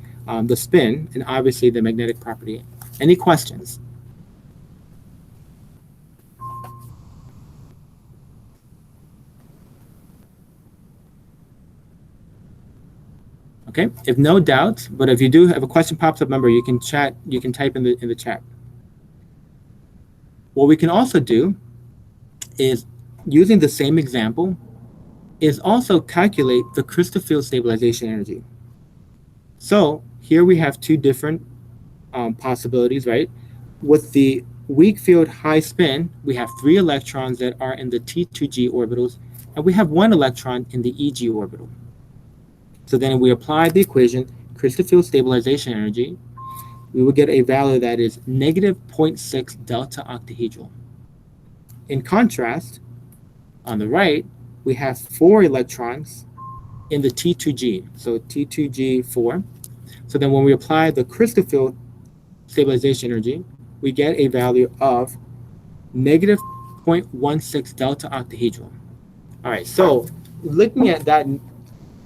spin and obviously the magnetic property. Any questions? Okay, if no doubt, but if you do have a question pops up, remember you can chat, you can type in the chat. What we can also do is, using the same example, is also calculate the crystal field stabilization energy. So here we have 2 different possibilities, right? With the weak field high spin, we have 3 electrons that are in the T2G orbitals, and we have 1 electron in the EG orbital. So then we apply the equation, crystal field stabilization energy, we will get a value that is negative 0.6 delta octahedral. In contrast, on the right, we have 4 electrons in the T2G, so T2G4. So then when we apply the crystal field stabilization energy, we get a value of negative 0.16 delta octahedral. All right, so looking at that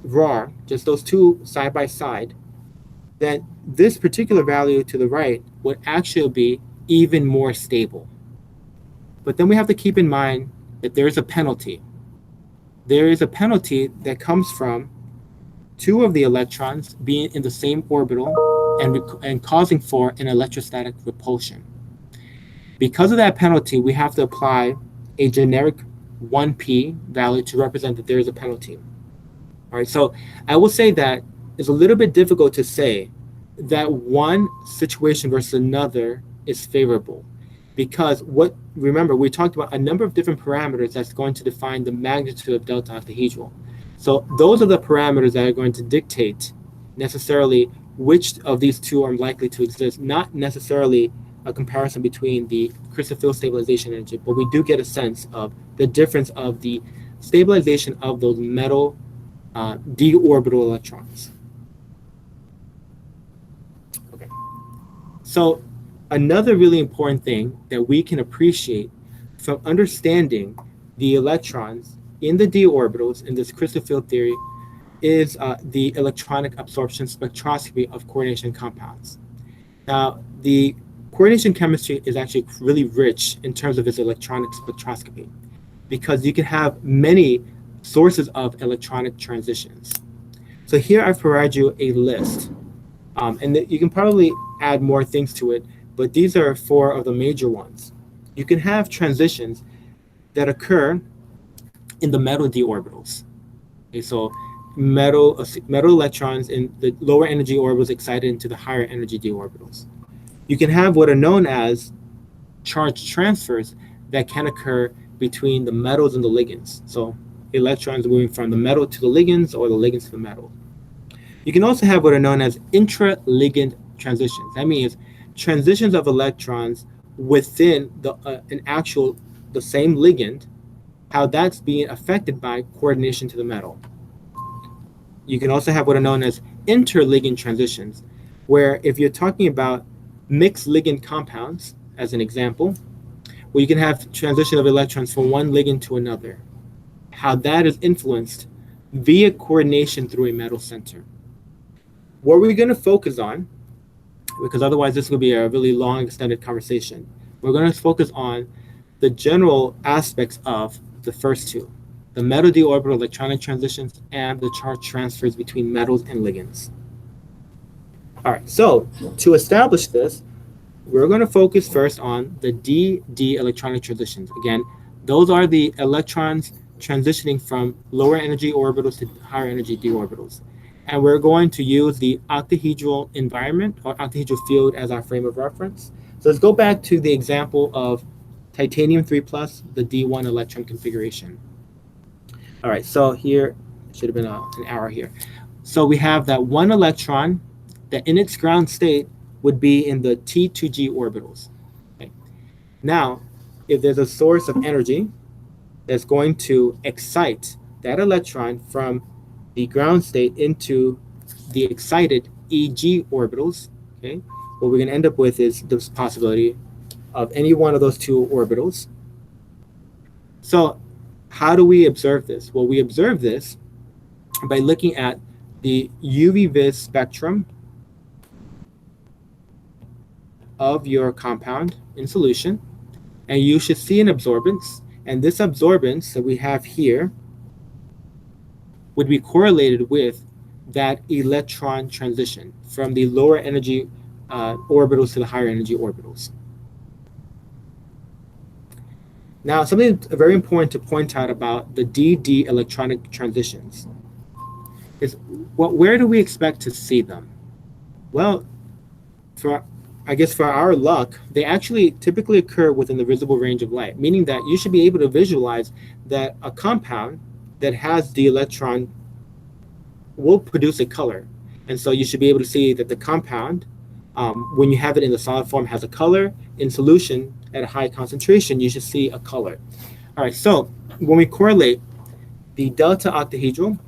raw, just those 2 side by side, then this particular value to the right would actually be even more stable. But then we have to keep in mind that there is a penalty. There is a penalty that comes from 2 of the electrons being in the same orbital and causing for an electrostatic repulsion. Because of that penalty, we have to apply a generic 1p value to represent that there is a penalty. All right, so I will say that it's a little bit difficult to say that one situation versus another is favorable. because remember, we talked about a number of different parameters that's going to define the magnitude of delta octahedral. So those are the parameters that are going to dictate necessarily which of these two are likely to exist, not necessarily a comparison between the crystal field stabilization energy, but we do get a sense of the difference of the stabilization of those metal d orbital electrons. Okay. So another really important thing that we can appreciate from understanding the electrons in the d orbitals in this crystal field theory is the electronic absorption spectroscopy of coordination compounds. Now, the coordination chemistry is actually really rich in terms of its electronic spectroscopy, because you can have many sources of electronic transitions. So here I've provided you a list, and you can probably add more things to it, but these are 4 of the major ones. You can have transitions that occur in the metal d orbitals. Okay, so metal electrons in the lower energy orbitals excited into the higher energy d orbitals. You can have what are known as charge transfers that can occur between the metals and the ligands. So electrons moving from the metal to the ligands, or the ligands to the metal. You can also have what are known as intra-ligand transitions. That means transitions of electrons within the same ligand, how that's being affected by coordination to the metal. You can also have what are known as interligand transitions, where if you're talking about mixed ligand compounds, as an example, where you can have transition of electrons from one ligand to another, how that is influenced via coordination through a metal center. What we're going to focus on, because otherwise this will be a really long, extended conversation, we're going to focus on the general aspects of the first two, the metal d orbital electronic transitions and the charge transfers between metals and ligands. All right, so to establish this, we're going to focus first on the d-d electronic transitions. Again, those are the electrons transitioning from lower energy orbitals to higher energy d orbitals. And we're going to use the octahedral environment or octahedral field as our frame of reference. So let's go back to the example of titanium 3+, the d1 electron configuration. All right, so here should have been an arrow here. So we have that one electron that in its ground state would be in the T2G orbitals. Okay. Now, if there's a source of energy that's going to excite that electron from the ground state into the excited EG orbitals, okay, what we're going to end up with is this possibility of any one of those two orbitals. So how do we observe this? Well, we observe this by looking at the UV-vis spectrum of your compound in solution, and you should see an absorbance, and this absorbance that we have here would be correlated with that electron transition from the lower energy orbitals to the higher energy orbitals. Now, something very important to point out about the d-d electronic transitions is where do we expect to see them? Well, I guess for our luck, they actually typically occur within the visible range of light, meaning that you should be able to visualize that a compound that has the electron will produce a color. And so you should be able to see that the compound, when you have it in the solid form, has a color. In solution at a high concentration, you should see a color. All right, so when we correlate the delta octahedral,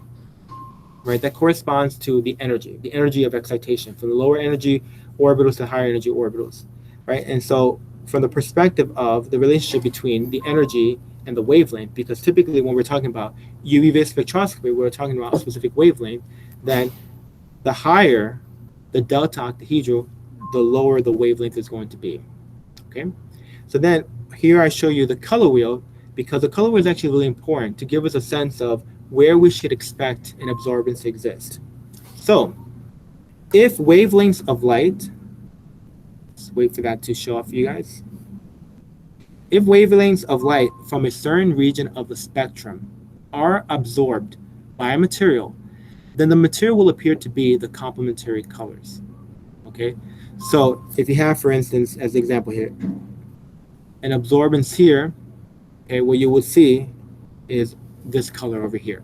right, that corresponds to the energy of excitation from the lower energy orbitals to higher energy orbitals, right? And so from the perspective of the relationship between the energy and the wavelength, because typically when we're talking about UV-vis spectroscopy, we're talking about a specific wavelength, then the higher the delta octahedral, the lower the wavelength is going to be, okay? So then here I show you the color wheel, because the color wheel is actually really important to give us a sense of where we should expect an absorbance to exist. So if wavelengths of light, let's wait for that to show up for you guys. If wavelengths of light from a certain region of the spectrum are absorbed by a material, then the material will appear to be the complementary colors, okay? So if you have, for instance, as the example here, and absorbance here, okay, what you will see is this color over here.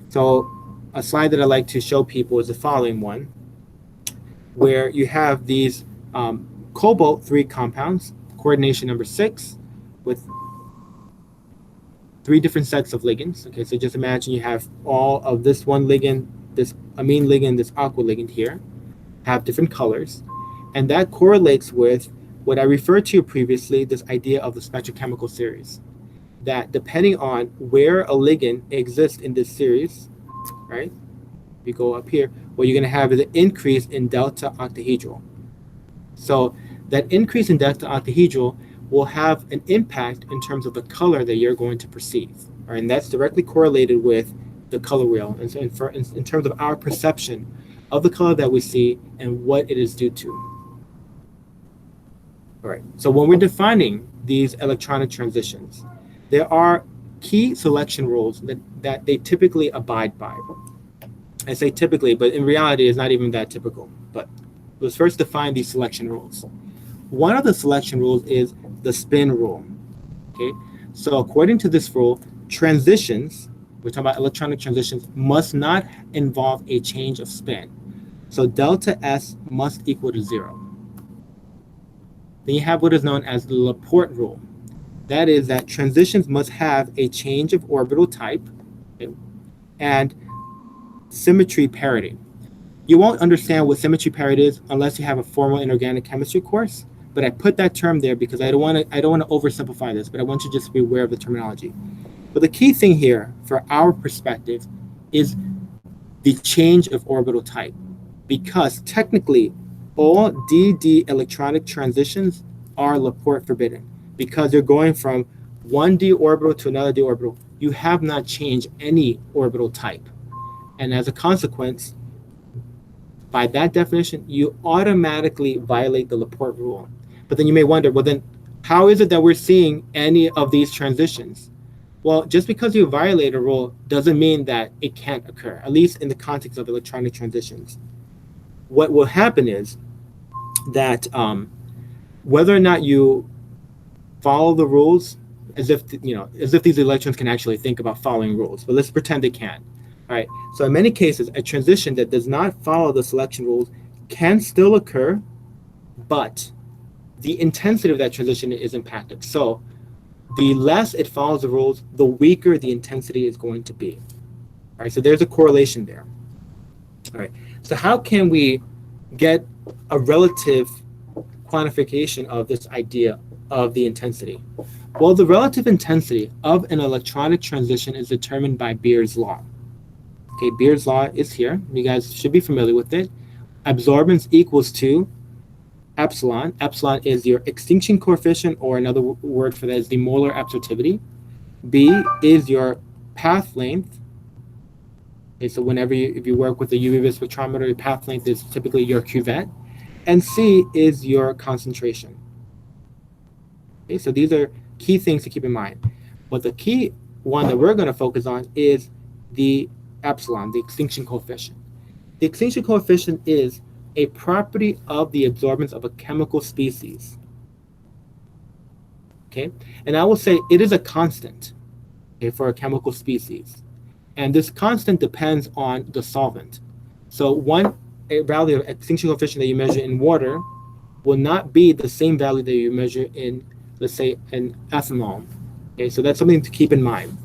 So a slide that I like to show people is the following one, where you have these cobalt-3 compounds, coordination number 6, with 3 different sets of ligands. Okay, so just imagine you have all of this one ligand, this amine ligand, this aqua ligand here, have different colors, and that correlates with what I referred to previously, this idea of the spectrochemical series, that depending on where a ligand exists in this series, right, we go up here, what you're going to have is an increase in delta octahedral. So that increase in delta octahedral will have an impact in terms of the color that you're going to perceive, right? And that's directly correlated with the color wheel in terms of our perception of the color that we see and what it is due to. All right, so when we're defining these electronic transitions, there are key selection rules that they typically abide by. I say typically, but in reality, it's not even that typical. But let's first define these selection rules. One of the selection rules is the spin rule. Okay, so according to this rule, transitions, we're talking about electronic transitions, must not involve a change of spin. So delta S must equal to 0. Then you have what is known as the Laporte rule. That is that transitions must have a change of orbital type, okay, and symmetry parity. You won't understand what symmetry parity is unless you have a formal inorganic chemistry course, but I put that term there because I don't want to oversimplify this, but I want you to just be aware of the terminology. But the key thing here for our perspective is the change of orbital type, because technically all DD electronic transitions are Laporte forbidden, because they're going from one d orbital to another d orbital. You have not changed any orbital type. And as a consequence, by that definition, you automatically violate the Laporte rule. But then you may wonder, well, then how is it that we're seeing any of these transitions? Well, just because you violate a rule doesn't mean that it can't occur, at least in the context of electronic transitions. What will happen is that whether or not you follow the rules, as if these electrons can actually think about following rules, but let's pretend they can. All right, so in many cases, a transition that does not follow the selection rules can still occur, but the intensity of that transition is impacted. So the less it follows the rules, the weaker the intensity is going to be. All right, so there's a correlation there. All right, so how can we get a relative quantification of this idea of the intensity? Well, the relative intensity of an electronic transition is determined by Beer's law. Okay, Beer's law is here. You guys should be familiar with it. Absorbance equals to epsilon. Epsilon is your extinction coefficient, or another word for that is the molar absorptivity. B is your path length. Okay, so whenever if you work with a UV vis spectrometer, your path length is typically your cuvette. And C is your concentration. Okay, so these are key things to keep in mind. But the key one that we're going to focus on is the epsilon, the extinction coefficient. The extinction coefficient is a property of the absorbance of a chemical species. Okay, and I will say it is a constant, okay, for a chemical species. And this constant depends on the solvent. So a value of extinction coefficient that you measure in water will not be the same value that you measure in, let's say, in ethanol. Okay, so that's something to keep in mind.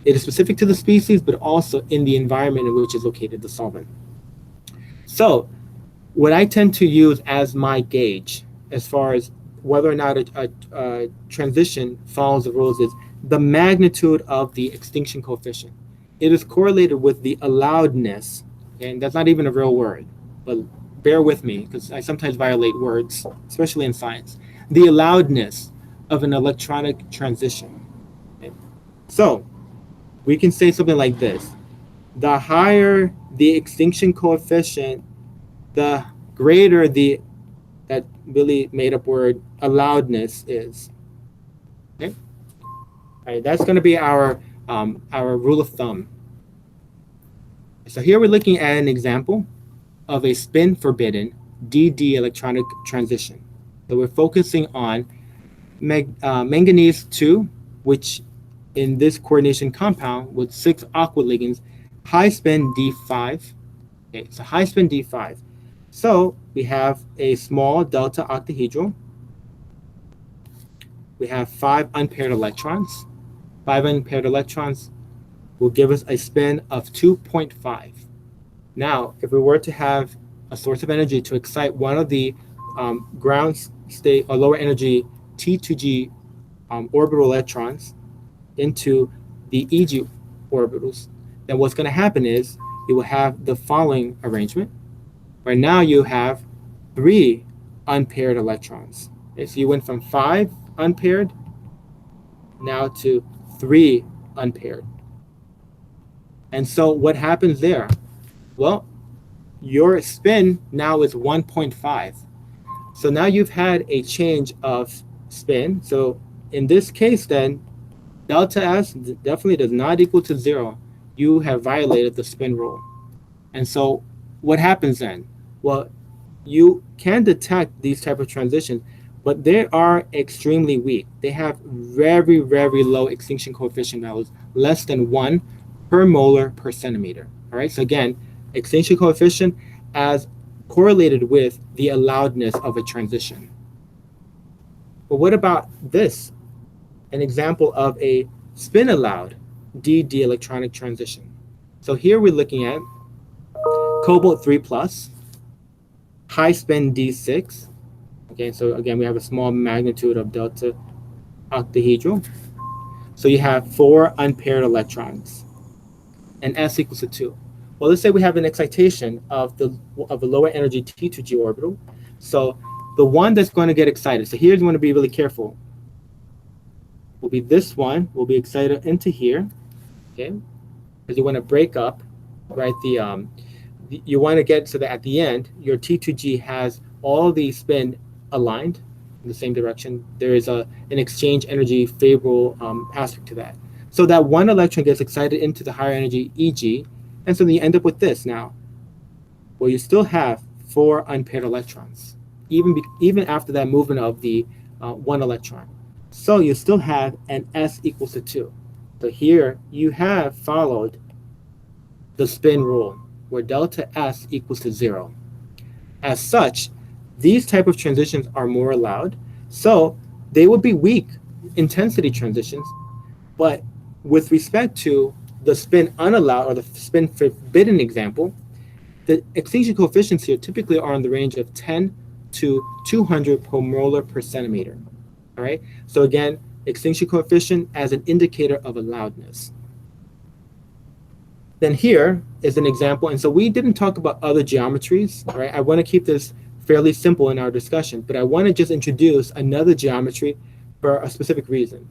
It is specific to the species, but also in the environment in which is located the solvent. So what I tend to use as my gauge as far as whether or not a transition follows the rules is the magnitude of the extinction coefficient. It is correlated with the allowedness, and that's not even a real word, but bear with me because I sometimes violate words, especially in science. The allowedness of an electronic transition. Okay? So we can say something like this: the higher the extinction coefficient, the greater that really made up word allowedness is. Okay, all right, that's going to be our rule of thumb. So here we're looking at an example of a spin forbidden DD electronic transition. So we're focusing on Manganese 2, which in this coordination compound with 6 aqua ligands, high spin D5. Okay, so high spin D5. So we have a small delta octahedral. We have 5 unpaired electrons. 5 unpaired electrons will give us a spin of 2.5. Now, if we were to have a source of energy to excite one of the ground state or lower energy T2G orbital electrons into the EG orbitals, then what's going to happen is you will have the following arrangement. Right now you have 3 unpaired electrons. Okay, so you went from 5 unpaired now to 3 unpaired. And so what happens there? Well, your spin now is 1.5. So now you've had a change of spin. So in this case then, delta S definitely does not equal to 0. You have violated the spin rule. And so what happens then? Well, you can detect these type of transitions, but they are extremely weak. They have very, very low extinction coefficient values, less than 1 per molar per centimeter. All right, so again, extinction coefficient as correlated with the allowedness of a transition. But what about this? An example of a spin allowed d electronic transition. So here we're looking at cobalt 3 plus, high spin D6. Okay, so again, we have a small magnitude of delta octahedral. So you have 4 unpaired electrons, and S equals to 2. Well, let's say we have an excitation of a lower energy T2G orbital. So the one that's going to get excited, so here's you want to be really careful, will be this one, will be excited into here, okay? Because you want to break up, right, you want to get so that at the end, your T2G has all the spin aligned in the same direction. There is an exchange energy favorable aspect to that. So that one electron gets excited into the higher energy EG, and so then you end up with this now. Well, you still have 4 unpaired electrons, even after that movement of the 1 electron. So you still have an S equals to 2. So here you have followed the spin rule, where delta S equals to 0. As such, these type of transitions are more allowed. So they would be weak intensity transitions, but with respect to the spin unallowed or the spin forbidden example, the extinction coefficients here typically are in the range of 10 to 200 per molar per centimeter. All right. So again, extinction coefficient as an indicator of allowedness. Then here is an example, and so we didn't talk about other geometries. All right. I want to keep this fairly simple in our discussion, but I want to just introduce another geometry for a specific reason.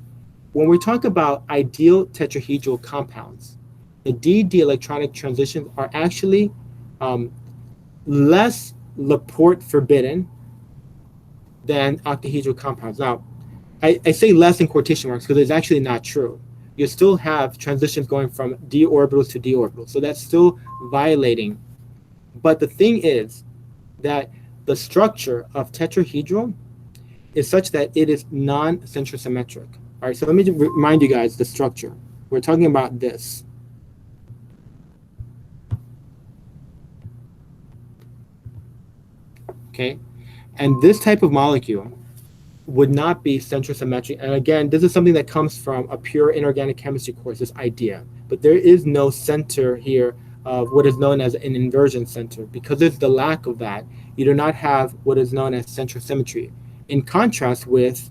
When we talk about ideal tetrahedral compounds, the d electronic transitions are actually less Laporte forbidden than octahedral compounds. Now, I say less in quotation marks because it's actually not true. You still have transitions going from d orbitals to d orbitals, so that's still violating. But the thing is that the structure of tetrahedral is such that it is non-centrosymmetric. All right, so let me remind you guys the structure. We're talking about this. Okay, and this type of molecule would not be centrosymmetric. And again, this is something that comes from a pure inorganic chemistry course, this idea. But there is no center here of what is known as an inversion center. Because there's the lack of that, you do not have what is known as centrosymmetry. In contrast with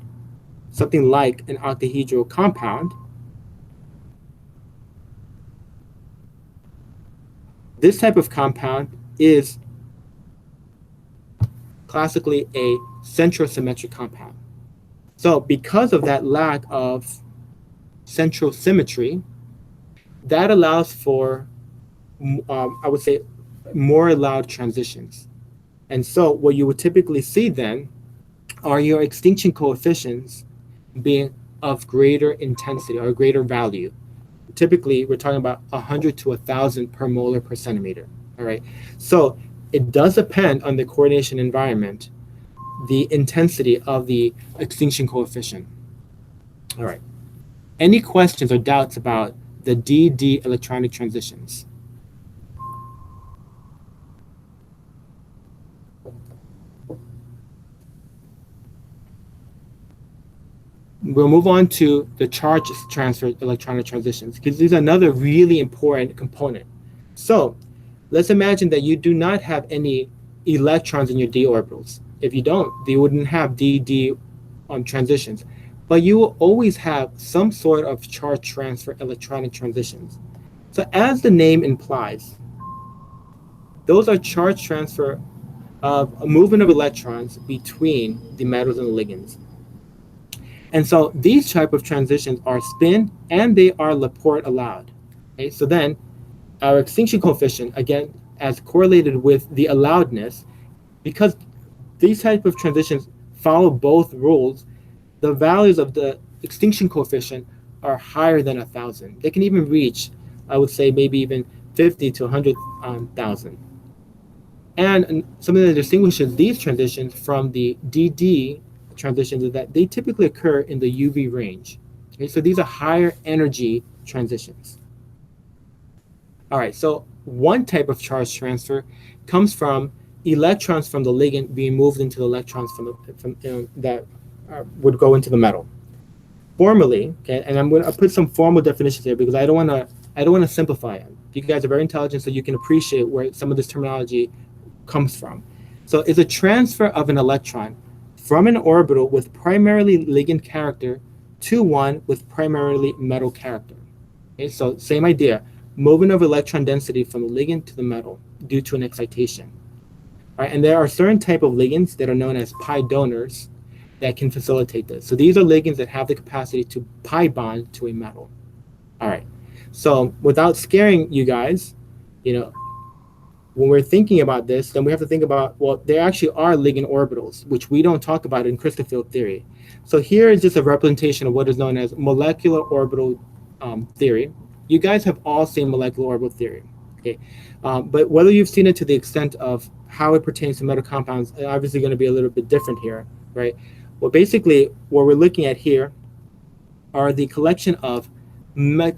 something like an octahedral compound, this type of compound is classically a centrosymmetric compound. So because of that lack of central symmetry, that allows for, I would say, more allowed transitions. And so what you would typically see then are your extinction coefficients being of greater intensity or greater value. Typically, we're talking about 100 to 1,000 per molar per centimeter. All right. So it does depend on the coordination environment, the intensity of the extinction coefficient. All right. Any questions or doubts about the d-d electronic transitions? We'll move on to the charge transfer electronic transitions, because these are another really important component. So let's imagine that you do not have any electrons in your d orbitals. If you don't, you wouldn't have d-d transitions. But you will always have some sort of charge transfer electronic transitions. So as the name implies, those are charge transfer of a movement of electrons between the metals and the ligands. And so these type of transitions are spin and they are Laporte allowed. Okay, so then our extinction coefficient, again, as correlated with the allowedness, because these type of transitions follow both rules, the values of the extinction coefficient are higher than 1,000. They can even reach, I would say, maybe even 50 to 100,000. And something that distinguishes these transitions from the DD transitions is that they typically occur in the UV range. Okay, so these are higher energy transitions. All right, so one type of charge transfer comes from electrons from the ligand being moved into the electrons that would go into the metal. Formally, okay, and I'm going to put some formal definitions here because I don't want to simplify it. You guys are very intelligent, so you can appreciate where some of this terminology comes from. So it's a transfer of an electron from an orbital with primarily ligand character to one with primarily metal character. Okay, so same idea, movement of electron density from the ligand to the metal due to an excitation. All right, and there are certain type of ligands that are known as pi donors that can facilitate this. So these are ligands that have the capacity to pi bond to a metal. All right, so without scaring you guys, when we're thinking about this, then we have to think about, well, there actually are ligand orbitals, which we don't talk about in crystal field theory. So here is just a representation of what is known as molecular orbital theory. You guys have all seen molecular orbital theory, okay? But whether you've seen it to the extent of how it pertains to metal compounds, obviously going to be a little bit different here, right? Well, basically, what we're looking at here are the collection of molecular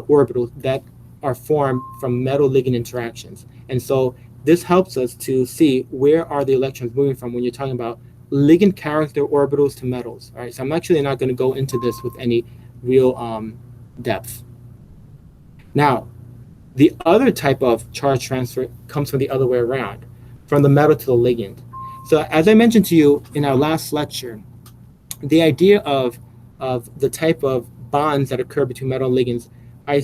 orbitals that are formed from metal ligand interactions. And so this helps us to see where are the electrons moving from when you're talking about ligand character orbitals to metals. All right, so I'm actually not going to go into this with any real depth. Now, the other type of charge transfer comes from the other way around, from the metal to the ligand. So as I mentioned to you in our last lecture, the idea of the type of bonds that occur between metal and ligands, I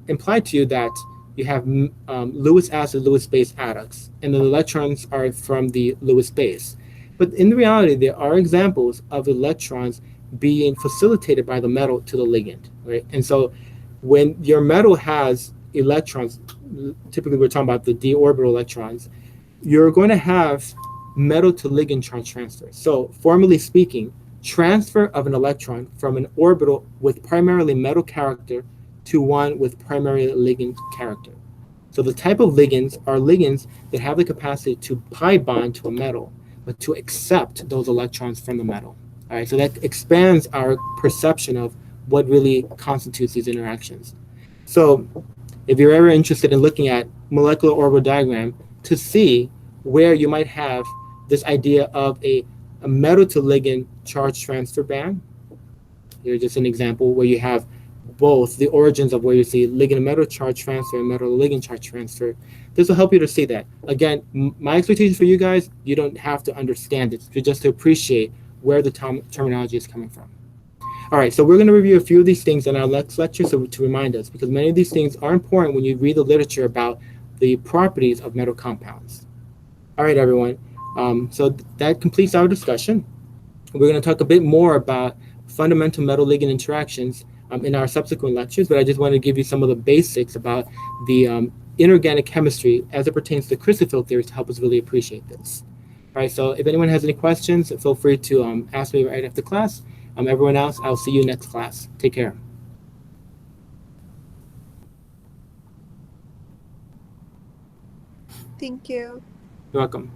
implied to you that you have Lewis acid, Lewis base adducts, and the electrons are from the Lewis base. But in reality, there are examples of electrons being facilitated by the metal to the ligand, right? And so when your metal has electrons, typically we're talking about the d orbital electrons, you're going to have metal to ligand charge transfer. So formally speaking, transfer of an electron from an orbital with primarily metal character to one with primarily ligand character. So the type of ligands are ligands that have the capacity to pi bond to a metal, but to accept those electrons from the metal. All right, so that expands our perception of what really constitutes these interactions. So if you're ever interested in looking at molecular orbital diagram to see where you might have this idea of a metal to ligand charge transfer band, here's just an example where you have both the origins of where you see ligand metal charge transfer and metal ligand charge transfer. This will help you to see that. Again, my expectation for you guys, you don't have to understand it, just to appreciate where the terminology is coming from. All right, so we're going to review a few of these things in our next lecture to remind us, because many of these things are important when you read the literature about the properties of metal compounds. All right, everyone. So that completes our discussion. We're going to talk a bit more about fundamental metal ligand interactions in our subsequent lectures, but I just wanted to give you some of the basics about the inorganic chemistry as it pertains to crystal field theory to help us really appreciate this. All right, so if anyone has any questions, feel free to ask me right after class. Everyone else, I'll see you next class. Take care. Thank you. You're welcome.